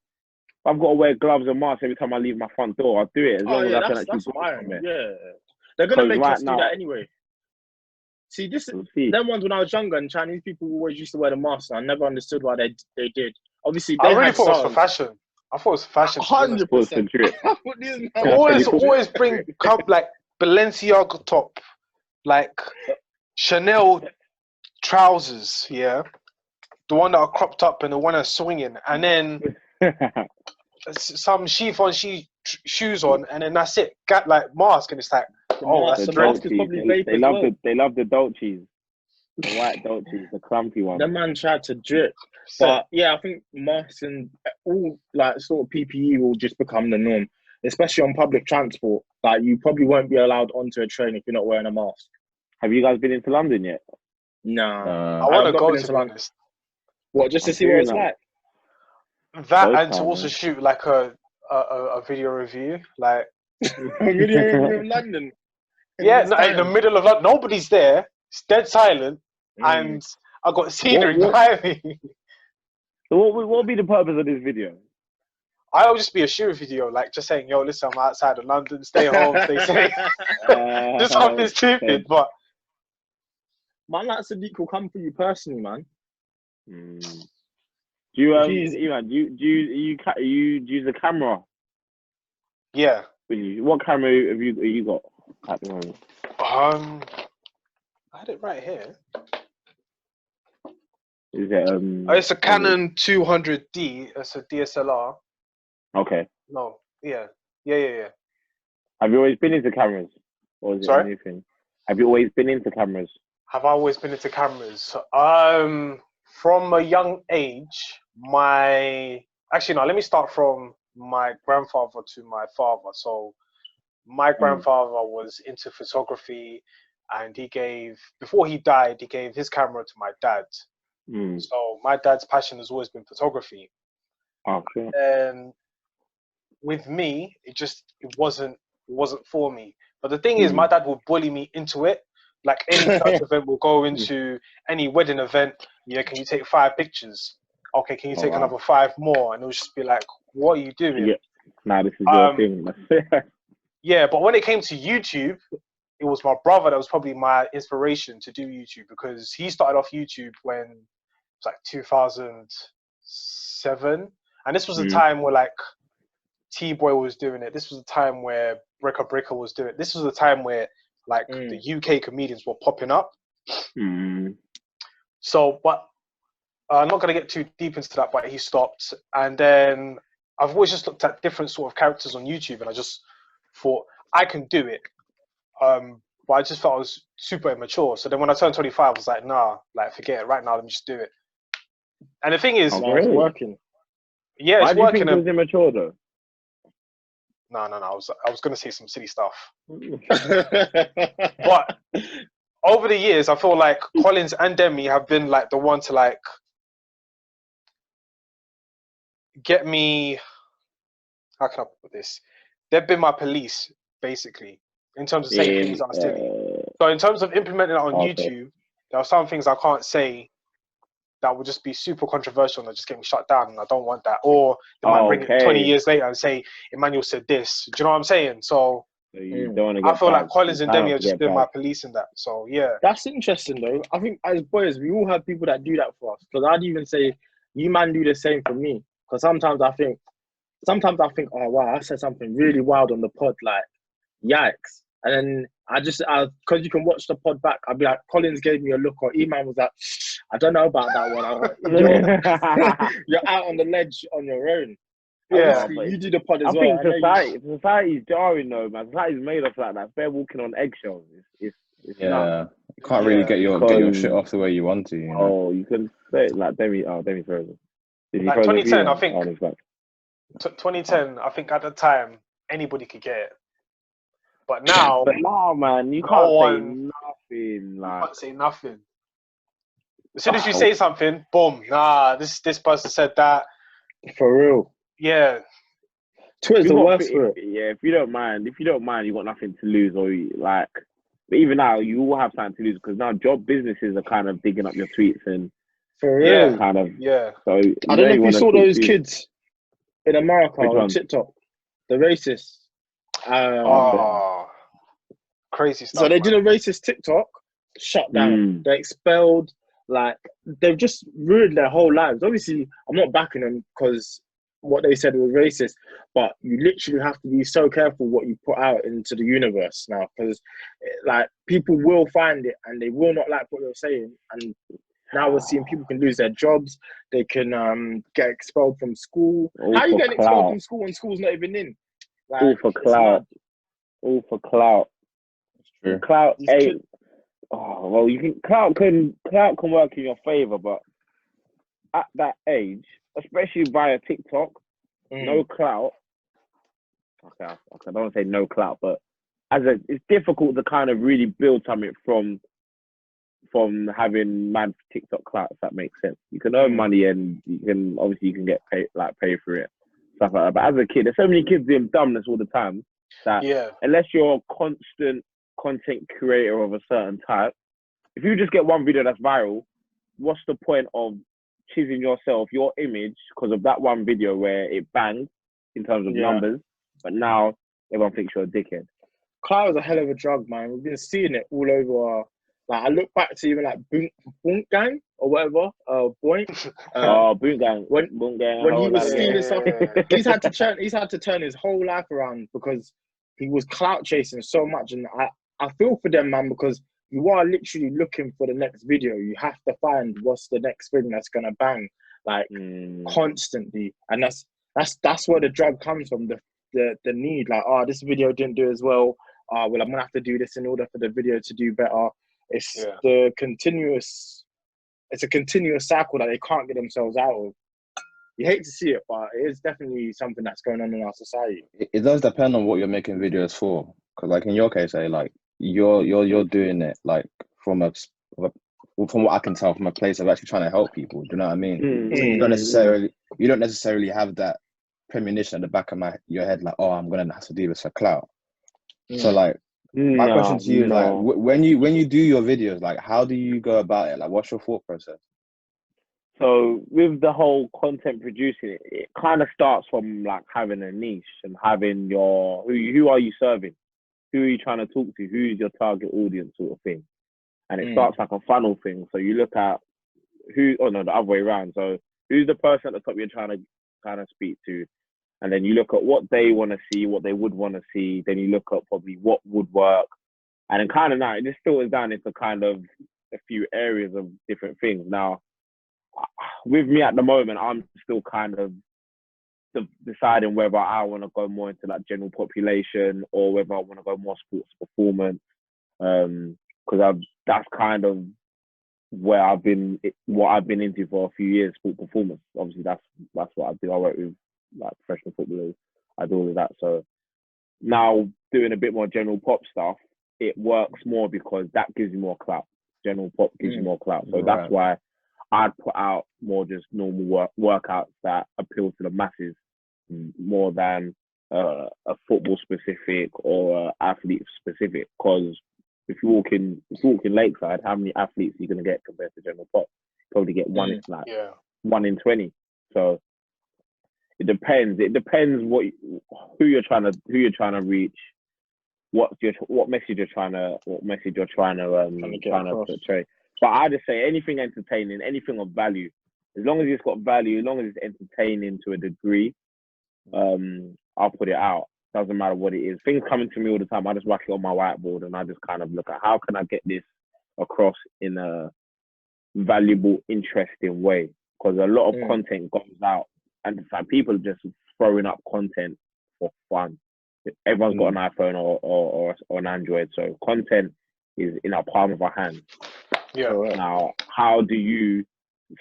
I've got to wear gloves and masks every time I leave my front door, I'll do it. As long as I can actually fine. Yeah. They're going to make us do that anyway. See, them ones when I was younger and Chinese people always used to wear the masks. I never understood why they did. Obviously, I really thought it was for fashion. I thought it was fashion. 100%. always bring like Balenciaga top, like Chanel trousers, the one that are cropped up and the one that's swinging, and then some chiffon shoes on, and then that's it. Got like mask, and it's like, that's the mask is probably they love the Dolces. The white Dolces, the clumpy one. The man tried to drip. But I think masks and all like sort of PPE will just become the norm, especially on public transport. Like you probably won't be allowed onto a train if you're not wearing a mask. Have you guys been into London yet? No. I want to go to London. What, just to see what it's like? That and to also shoot like a video review, like a video review in London. Yeah, no, in the middle of nobody's there. It's dead silent, and I got scenery behind me. So what would be the purpose of this video? I'll just be a shooting video, like just saying, "Yo, listen, I'm outside of London. Stay home, stay safe." Just something stupid, but man, that Sadiq will come for you personally, man. Do you use a camera? Yeah. What camera have you got at the moment? I had it right here. Is it it's a Canon 200D. It's a DSLR. Okay. No. Yeah. Have you always been into cameras, or is it anything? Have you always been into cameras? Have I always been into cameras? From a young age, let me start from my grandfather to my father. So my grandfather was into photography, and before he died, he gave his camera to my dad. So my dad's passion has always been photography. Okay. And with me, it wasn't for me. But the thing is, my dad would bully me into it. Like any church event, we'll go into any wedding event. Yeah, can you take 5 pictures? Okay, can you take another 5 more? And it would just be like, what are you doing? Yeah. Nah, this is your thing. Yeah, but when it came to YouTube, it was my brother that was probably my inspiration to do YouTube, because he started off YouTube when it was like 2007. And this was a time where like T-Boy was doing it. This was a time where Breaker was doing it. This was a time where like the UK comedians were popping up. So, but I'm not going to get too deep into that, but he stopped. And then I've always just looked at different sort of characters on YouTube, and I just thought I can do it. But I just felt I was super immature. So then when I turned 25, I was like, nah, like forget it. Right now, let me just do it. And the thing is, it's working. Yeah, it's working. Why do you think it was immature though? No. I was going to say some silly stuff. But over the years, I feel like Collins and Demi have been like the one to like get me. How can I put this? They've been my police, basically, in terms of saying things that are silly. So in terms of implementing it on YouTube, there are some things I can't say that would just be super controversial and just get me shut down, and I don't want that. Or they might bring it 20 years later and say, Emmanuel said this. Do you know what I'm saying? So you don't want to get I feel like Collins and Demi have just been my police in that. So yeah. That's interesting though. I think as boys, we all have people that do that for us. Because I'd even say, you man do the same for me. Because sometimes I think, oh wow, I said something really wild on the pod, like, yikes. And then because you can watch the pod back, I'll be like, Collins gave me a look, or Eman was like, I don't know about that one. You're out on the ledge on your own. Yeah, you do the pod as I well. think society's jarring though, man. Society's made us like that. They're walking on eggshells. It's nuts. You can't really get your shit off the way you want to. You know? You can say it like Demi frozen. Like 2010, I think. 2010, I think at the time anybody could get it. But now, man, you can't say nothing. Like, you can't say nothing. As soon as you say something, boom, this person said that. For real. Yeah. Twitter's the worst for it. Yeah, if you don't mind, you got nothing to lose, or like. But even now, you will have something to lose, because now job businesses are kind of digging up your tweets and. For real. Kind of. Yeah. So I don't know if you saw those kids in America on TikTok, the racists. Crazy stuff. So they did a racist TikTok, shut down. They're expelled. Like, they've just ruined their whole lives. Obviously, I'm not backing them because what they said was racist, but you literally have to be so careful what you put out into the universe now, because like people will find it and they will not like what you're saying. And now we're seeing people can lose their jobs. They can get expelled from school. How are you getting expelled from school when school's not even in? Like, all for clout. All for clout. True. Clout ain't. Oh well, clout can work in your favor, but at that age, especially via TikTok, no clout. Okay, I don't want to say no clout, but it's difficult to kind of really build something from having mad TikTok clout, if that makes sense. You can earn money and you can get paid, like pay for it, stuff like that. But as a kid, there's so many kids doing dumbness all the time that unless you're a constant content creator of a certain type, if you just get one video that's viral, what's the point of choosing yourself, your image, because of that one video where it banged in terms of numbers, but now everyone thinks you're a dickhead? Clout is a hell of a drug, man. We've been seeing it all over. Like, I look back to even like Boont Gang or whatever, Boink. Boont Gang. When he was stealing stuff, he's had to turn his whole life around because he was clout chasing so much. And I feel for them, man, because you are literally looking for the next video. You have to find what's the next thing that's gonna bang, like constantly. And that's where the drug comes from. The need, like, this video didn't do as well. Well, I'm gonna have to do this in order for the video to do better. It's a continuous cycle that they can't get themselves out of. You hate to see it, but it is definitely something that's going on in our society. It does depend on what you're making videos for, because like in your case, like you're doing it like from what I can tell, from a place of actually trying to help people. Do you know what I mean? You don't necessarily have that premonition at the back of your head, like, I'm gonna have to do this for clout. So like, my question to you, like, when you do your videos, like, how do you go about it? Like, what's your thought process? So with the whole content producing, it kind of starts from like having a niche and having your who are you serving, who are you trying to talk to, who's your target audience, sort of thing. And it starts like a funnel thing. So you look at the other way around. So who's the person at the top you're trying to kind of speak to, and then you look at what they want to see, what they would want to see. Then you look at probably what would work, and then kind of now it just filters down into kind of a few areas of different things. Now, with me at the moment, I'm still kind of deciding whether I want to go more into like general population or whether I want to go more sports performance, because that's kind of where what I've been into for a few years, sport performance. Obviously, that's what I do. I work with like professional footballers. I do all of that. So now doing a bit more general pop stuff, it works more because that gives you more clout. General pop gives you more clout. So that's why I'd put out more just normal workouts that appeal to the masses more than a football specific or athlete specific. Because if you walk in Lakeside, how many athletes are you going to get compared to general pop? Probably get one in 20. So it depends. It depends who you're trying to reach, what message you're trying to portray. But I just say anything entertaining, anything of value, as long as it's got value, as long as it's entertaining to a degree, I'll put it out. Doesn't matter what it is. Things coming to me all the time. I just whack it on my whiteboard and I just kind of look at how can I get this across in a valuable, interesting way. Because a lot of content goes out, and it's like people are just throwing up content for fun. Everyone's got an iPhone or an Android, so content is in our palm of our hands. Yeah. So now, how do you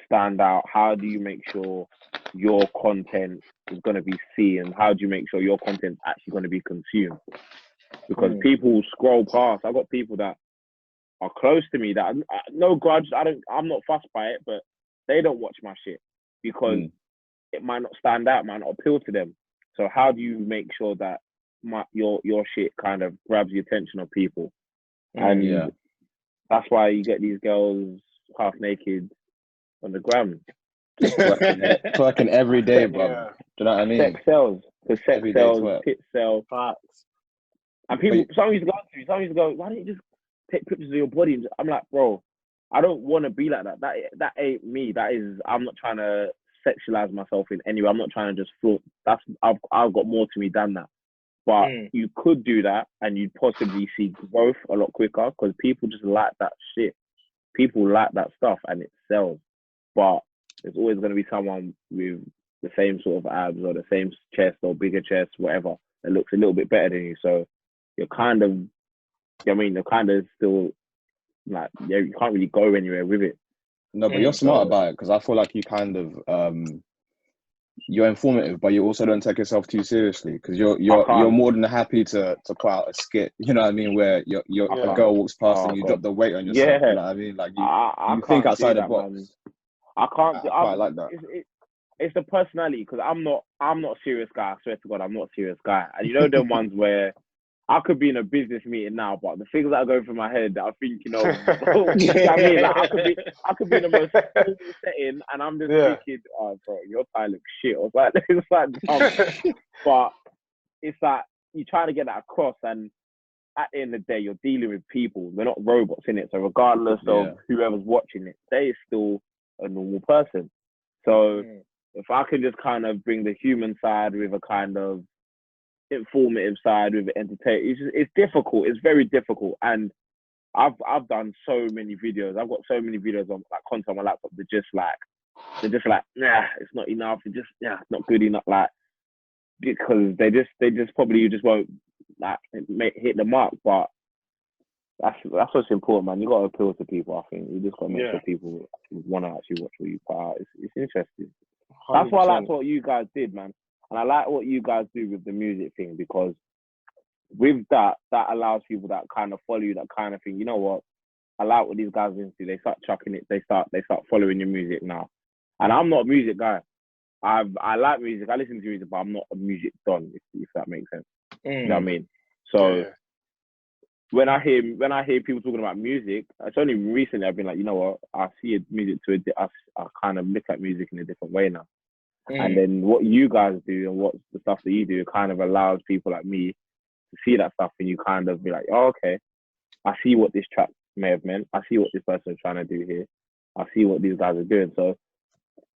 stand out? How do you make sure your content is going to be seen? How do you make sure your content is actually going to be consumed? Because people scroll past. I've got people that are close to me that no grudge. I'm not fussed by it, but they don't watch my shit because it might not stand out, might not appeal to them. So how do you make sure that your shit kind of grabs the attention of people? And that's why you get these girls half naked on the gram. Twerking every day, bro. Do you know what I mean? Sex sells. Because sex sells, tits sell. Facts. And people, some used to go, why don't you just take pictures of your body? I'm like, bro, I don't want to be like that. That ain't me. I'm not trying to sexualize myself in any way. I'm not trying to just flaunt. I've got more to me than that. But you could do that and you'd possibly see growth a lot quicker because people just like that shit. People like that stuff and it sells. But there's always going to be someone with the same sort of abs or the same chest or bigger chest, whatever, that looks a little bit better than you. So you're kind of, you're kind of still like, you can't really go anywhere with it. No, but you're smart about it because I feel like you kind of, you're informative, but you also don't take yourself too seriously because you're more than happy to put out a skit. You know what I mean? Where a girl walks past and you drop the weight on yourself. You know what I mean? Like you think outside the box. Man. I can't. I quite like that. It's the personality because I'm not a serious guy. I swear to God, I'm not a serious guy. And you know them ones where I could be in a business meeting now, but the things that are going through my head, I'm thinking of, you know what I mean? Like, I could be in the most formal setting, and I'm just thinking, oh, bro, your tie looks shit. Or like, it's like, but it's like you try to get that across, and at the end of the day, you're dealing with people. They're not robots in it. So regardless of whoever's watching it, they're still a normal person. So if I can just kind of bring the human side with a kind of informative side with entertainment, it's difficult. It's very difficult. And I've done so many videos. I've got so many videos on like content on my laptop. They're just like, nah, it's not enough. It's just it's not good enough. Like, because they just probably just won't like hit the mark. But that's what's important, man. You got to appeal to people. I think you just got to make sure people want to actually watch what you put out. It's interesting. 100%. That's why I liked what you guys did, man. And I like what you guys do with the music thing, because with that allows people that kind of follow you, that kind of thing. You know what? I like what these guys are into. They start chucking it. They start following your music now. And I'm not a music guy. I like music. I listen to music, but I'm not a music don, if that makes sense. You know what I mean? So when I hear people talking about music, it's only recently I've been like, you know what? I see music I kind of look at music in a different way now. And then what you guys do and what the stuff that you do kind of allows people like me to see that stuff, and you kind of be like, oh, okay, I see what this track may have meant. I see what this person is trying to do here. I see what these guys are doing. So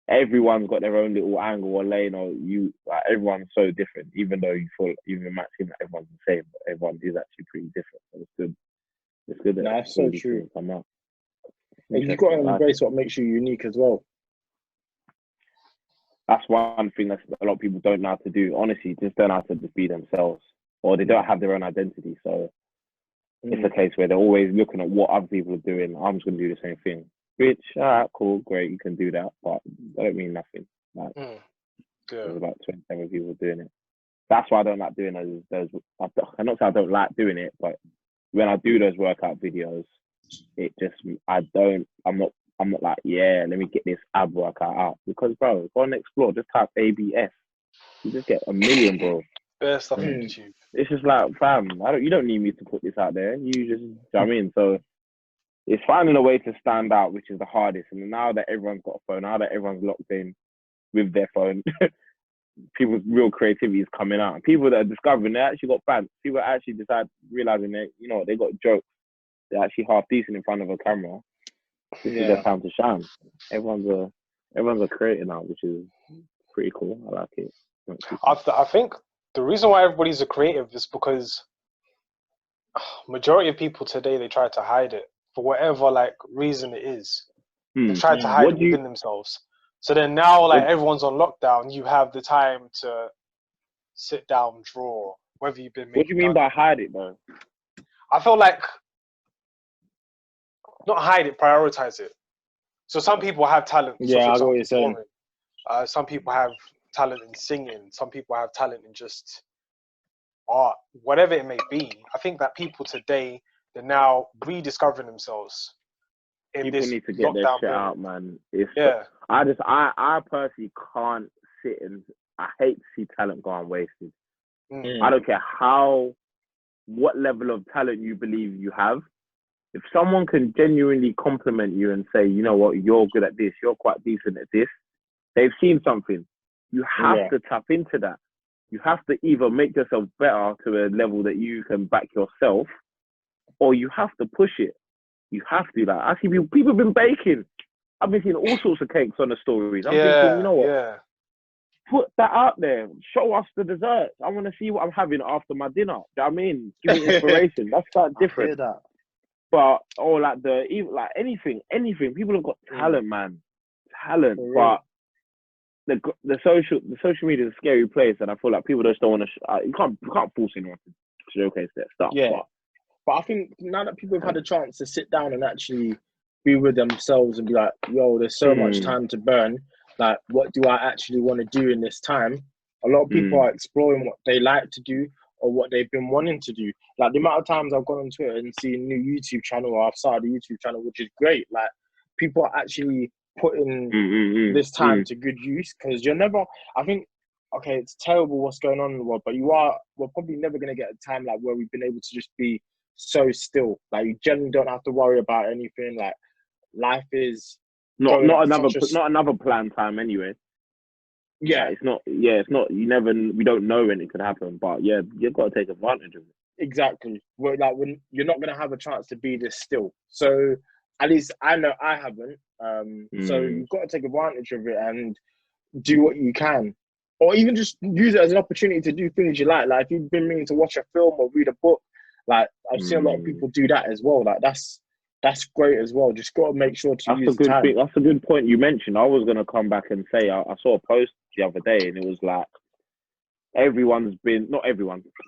everyone's got their own little angle or lane, or everyone's so different, even though even it might seem like everyone's the same, but everyone is actually pretty different. So it's good. It's good that that's so true. Come out. And you've got to embrace what makes you unique as well. That's one thing that a lot of people don't know how to do. Honestly, just don't know how to just be themselves, or they don't have their own identity. So it's a case where they're always looking at what other people are doing. I'm just going to do the same thing. Which, all right, cool, great, you can do that, but that don't mean nothing. Like, there's about 27 people doing it. That's why I don't like doing those. I'm not saying I don't like doing it, but when I do those workout videos, I'm not like, let me get this ab workout out. Because, bro, go and explore. Just type ABS. You just get 1 million, bro. Best stuff on YouTube. It's just like, fam, you don't need me to put this out there. You just, you know what I mean? So it's finding a way to stand out, which is the hardest. And now that everyone's got a phone, now that everyone's locked in with their phone, people's real creativity is coming out. And people that are discovering, they actually got fans. People actually realizing that, you know, they got jokes. They're actually half decent in front of a camera. This is their time to shine. Everyone's a creator now, which is pretty cool. I like it. I think the reason why everybody's a creative is because majority of people today, they try to hide it for whatever reason it is. They try to hide it within themselves. So then now everyone's on lockdown, you have the time to sit down, draw, whether you've been. What do you mean by hide it, though? I feel like not hide it, prioritize it. So some people have talent. Yeah, I know what you're saying. Some people have talent in singing. Some people have talent in just art, whatever it may be. I think that people today, they're now rediscovering themselves. People need to get their shit out, man. I personally can't sit and I hate to see talent go unwasted. I don't care what level of talent you believe you have. If someone can genuinely compliment you and say, you know what, you're good at this, you're quite decent at this, they've seen something. You have to tap into that. You have to either make yourself better to a level that you can back yourself, or you have to push it. You have to. I see people have been baking. I've been seeing all sorts of cakes on the stories. I'm thinking, you know what? Put that out there. Show us the desserts. I want to see what I'm having after my dinner. Do you know what I mean? Give me inspiration. That's quite different. I hear that. But anything. People have got talent, man. Talent. But the social media is a scary place, and I feel like people just don't want to. You can't force anyone to showcase their stuff. Yeah. But I think now that people have had a chance to sit down and actually be with themselves and be like, yo, there's so much time to burn. Like, what do I actually want to do in this time? A lot of people are exploring what they like to do or what they've been wanting to do. Like, the amount of times I've gone on Twitter and seen a new YouTube channel, or I've started a YouTube channel, which is great. Like, people are actually putting this time to good use, because I think okay, it's terrible what's going on in the world, but we're probably never going to get a time like where we've been able to just be so still. Like, you generally don't have to worry about anything. Like, life is not another planned time anyway. Yeah, it's not. We don't know when it could happen, but yeah, you've got to take advantage of it. Exactly. When you're not going to have a chance to be this still. So at least I know I haven't. So you've got to take advantage of it and do what you can, or even just use it as an opportunity to do things you like. Like, if you've been meaning to watch a film or read a book, like, I've seen a lot of people do that as well. Like, that's great as well. Just got to make sure to use the time. That's a good point you mentioned. I was going to come back and say I saw a post the other day, and it was like,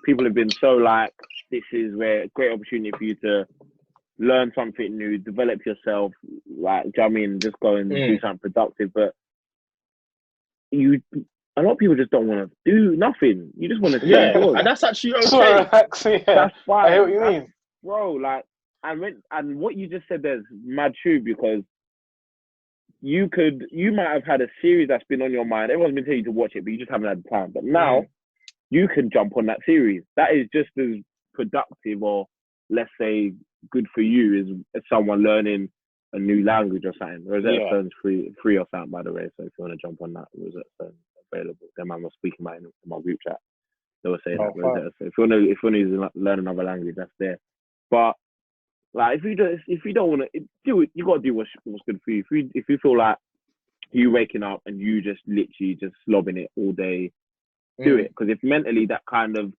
people have been so like, this is where a great opportunity for you to learn something new, develop yourself, like, do you know what I mean? Just go and do something productive. But a lot of people just don't want to do nothing. You just want to stay indoors. And that's actually okay. That's fine. I hear what you mean. Bro, like, and what you just said there's mad true, because you might have had a series that's been on your mind. Everyone's been telling you to watch it, but you just haven't had the time. But now you can jump on that series. That is just as productive, or let's say good for you, as someone learning a new language or something. Rosetta Stone's free or something, by the way. So if you want to jump on that, Rosetta Stone available. Then I was speaking about it in my group chat. They were saying that Rosetta. So if you want to learn another language, that's there. But like, if you don't want to do it, you got to do what's good for you. If you feel like you waking up and you just literally just slobbing it all day, do it. Because if mentally that kind of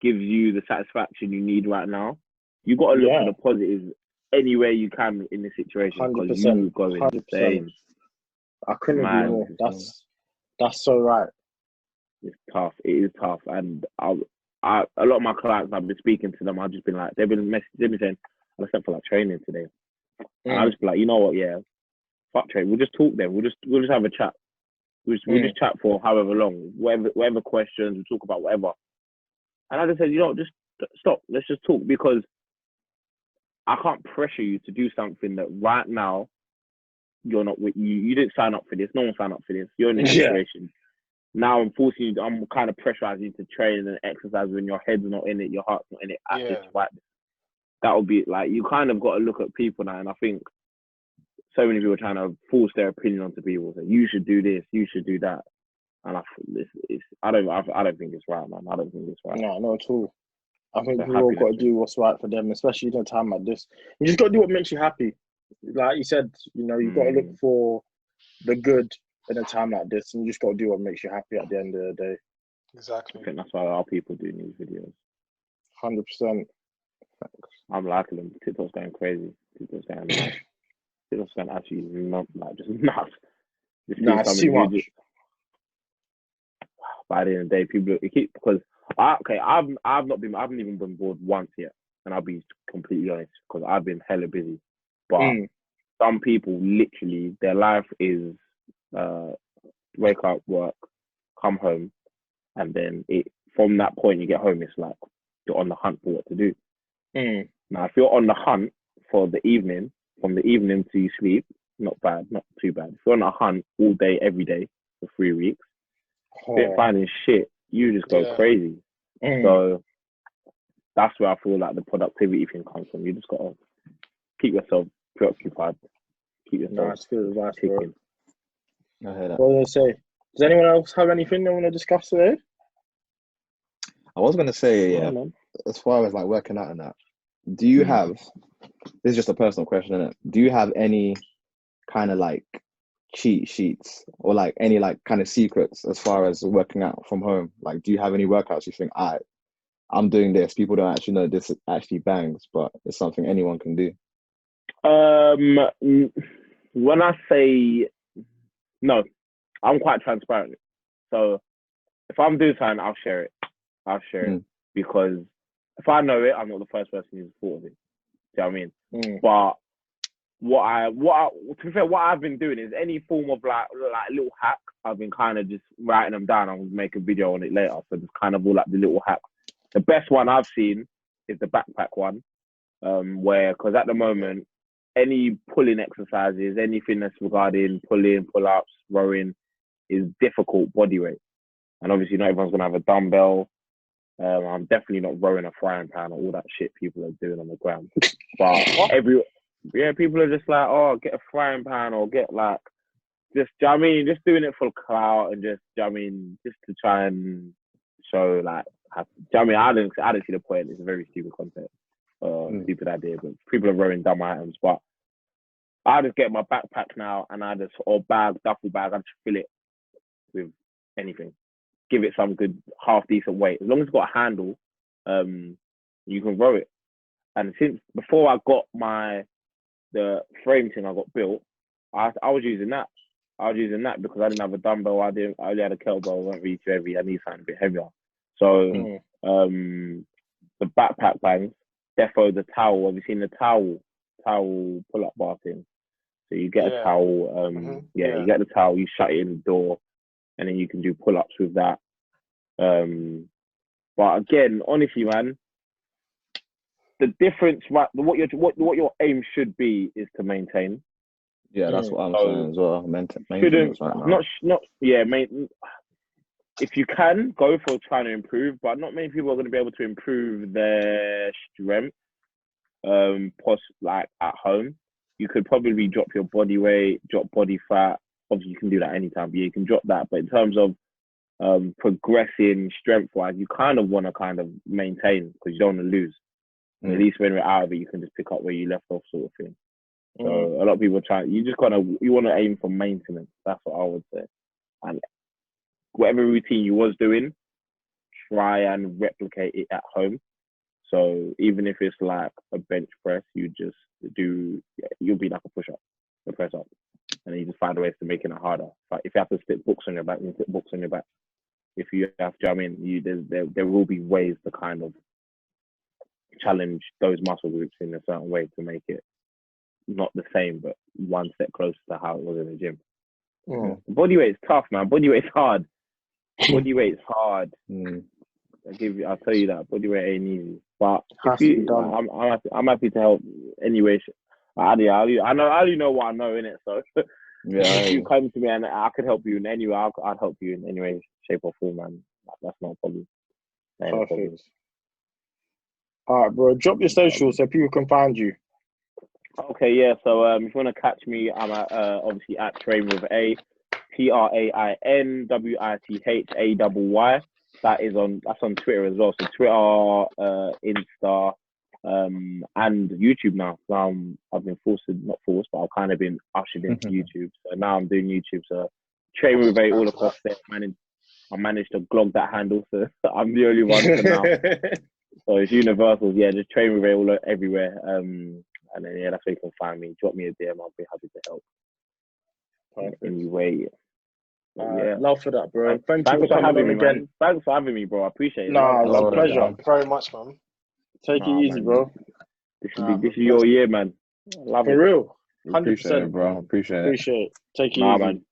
gives you the satisfaction you need right now, you got to look for the positives anywhere you can in this situation. 100%. You go insane. I couldn't agree more. That's so right. It's tough. It is tough, and a lot of my clients, I've been speaking to them. I've just been like, they've been saying, I sent for like training today. And I just be like, you know what? Yeah, fuck training. We'll just talk then. We'll just have a chat. We'll just chat for however long, whatever questions, we'll talk about whatever. And I just said, just stop. Let's just talk, because I can't pressure you to do something that right now you're not with. You didn't sign up for this. No one signed up for this. You're in this situation. Now I'm forcing you. I'm kind of pressurizing you to train and exercise when your head's not in it, your heart's not in it at this right. That would be like, you kind of got to look at people now, and I think so many people are trying to force their opinion onto people. So you should do this, you should do that, and I don't think it's right, man. I don't think it's right. No, not at all. I think we've all got to do what's right for them, especially in a time like this. You just got to do what makes you happy. Like you said, you've got to look for the good in a time like this, and you just got to do what makes you happy at the end of the day. Exactly. I think that's why our people do these videos. 100%. I'm liking them. TikTok's going crazy. TikTok's going actually not like just nuts. It's too much. By the end of the day, people because I haven't even been bored once yet, and I'll be completely honest, because I've been hella busy. But some people literally, their life is wake up, work, come home, and then from that point you get home, it's like you're on the hunt for what to do. Now, if you're on the hunt for the evening, from the evening to you sleep, not bad, not too bad. If you're on a hunt all day, every day for 3 weeks, finding shit, you just go crazy. So that's where I feel like the productivity thing comes from. You just got to keep yourself preoccupied, keep yourself ticking. I hear that. What was I say? Does anyone else have anything they want to discuss today? I was going to say, as far as like working out and that, do you have, this is just a personal question, isn't it? Do you have any kind of like cheat sheets or like any like kind of secrets as far as working out from home? Like, do you have any workouts you think, I'm doing this, people don't actually know this actually bangs, but it's something anyone can do? When I say no, I'm quite transparent. So if I'm doing something, I'll share it. Because if I know it, I'm not the first person who's thought of it. Do you know what I mean? But to be fair, what I've been doing is any form of like little hack, I've been kind of just writing them down. I'll make a video on it later. So it's kind of all like the little hacks. The best one I've seen is the backpack one, because at the moment, any pulling exercises, anything that's regarding pulling, pull-ups, rowing, is difficult body weight. And obviously not everyone's gonna have a dumbbell. I'm definitely not rowing a frying pan or all that shit people are doing on the ground. But people are just like, oh, get a frying pan or get like, just, do you know what I mean, just doing it for clout and just, do you know what I mean, just to try and show like, do you know what I mean, I didn't see the point. It's a very stupid concept, stupid idea, but people are rowing dumb items. But I just get my backpack now and or duffel bag, I just fill it with anything. Give it some good half decent weight. As long as it's got a handle, you can row it. And since before I got the frame thing I got built, I was using that. I was using that because I didn't have a dumbbell. I only had a kettlebell. I wasn't really too heavy. I need something a bit heavier. So the backpack bangs, defo the towel. Have you seen the towel pull-up bar thing? So you get a towel. You get the towel. You shut it in the door, and then you can do pull-ups with that. But again, honestly, man, the difference, right? What your aim should be is to maintain. Yeah, that's what I'm saying as well. Maintenance right now. If you can, go for trying to improve, but not many people are going to be able to improve their strength, like at home. You could probably drop your body weight, drop body fat. Obviously, you can do that anytime. But you can drop that. But in terms of progressing strength-wise, you kind of want to maintain because you don't want to lose. At least when we're out of it, you can just pick up where you left off, sort of thing. So a lot of people you want to aim for maintenance. That's what I would say. And whatever routine you was doing, try and replicate it at home. So even if it's like a bench press, you just you'll be like a push-up, a press up. And then you just find ways to making it harder. But if you have to stick books on your back, you stick books on your back. If you have to, I mean, there will be ways to kind of challenge those muscle groups in a certain way to make it not the same, but one step closer to how it was in the gym. Body weight is tough, man. Body weight is hard. Body weight is hard. I'll tell you that. Body weight ain't easy. But I'm happy to help anyway. I only know what I know, innit? So if you come to me and I could help you in any way, I'd help you in any way, shape or form, man. That's not a problem. Perfect. All right, bro. Drop your socials so people can find you. Okay, yeah. So if you want to catch me, I'm obviously at Train with A, TrainWithAY. That's on Twitter as well. So Twitter, Insta, and YouTube now. So I've been not forced, but I've kind of been ushered into YouTube. So now I'm doing YouTube. So Train with A all across there. I managed to glog that handle, so I'm the only one for now. So it's universal. Yeah, just Train with A everywhere. And then that's where you can find me. Drop me a DM. I'll be happy to help. Perfect. Anyway. Love for that, bro. Thanks you for coming on again. Man. Thanks for having me, bro. I appreciate it. Nah, it's a pleasure. Thank you very much, man. Take it easy, man. Bro. This is your year, man. Love for real. 100%, Appreciate it, bro. Appreciate it. Take it easy. Man.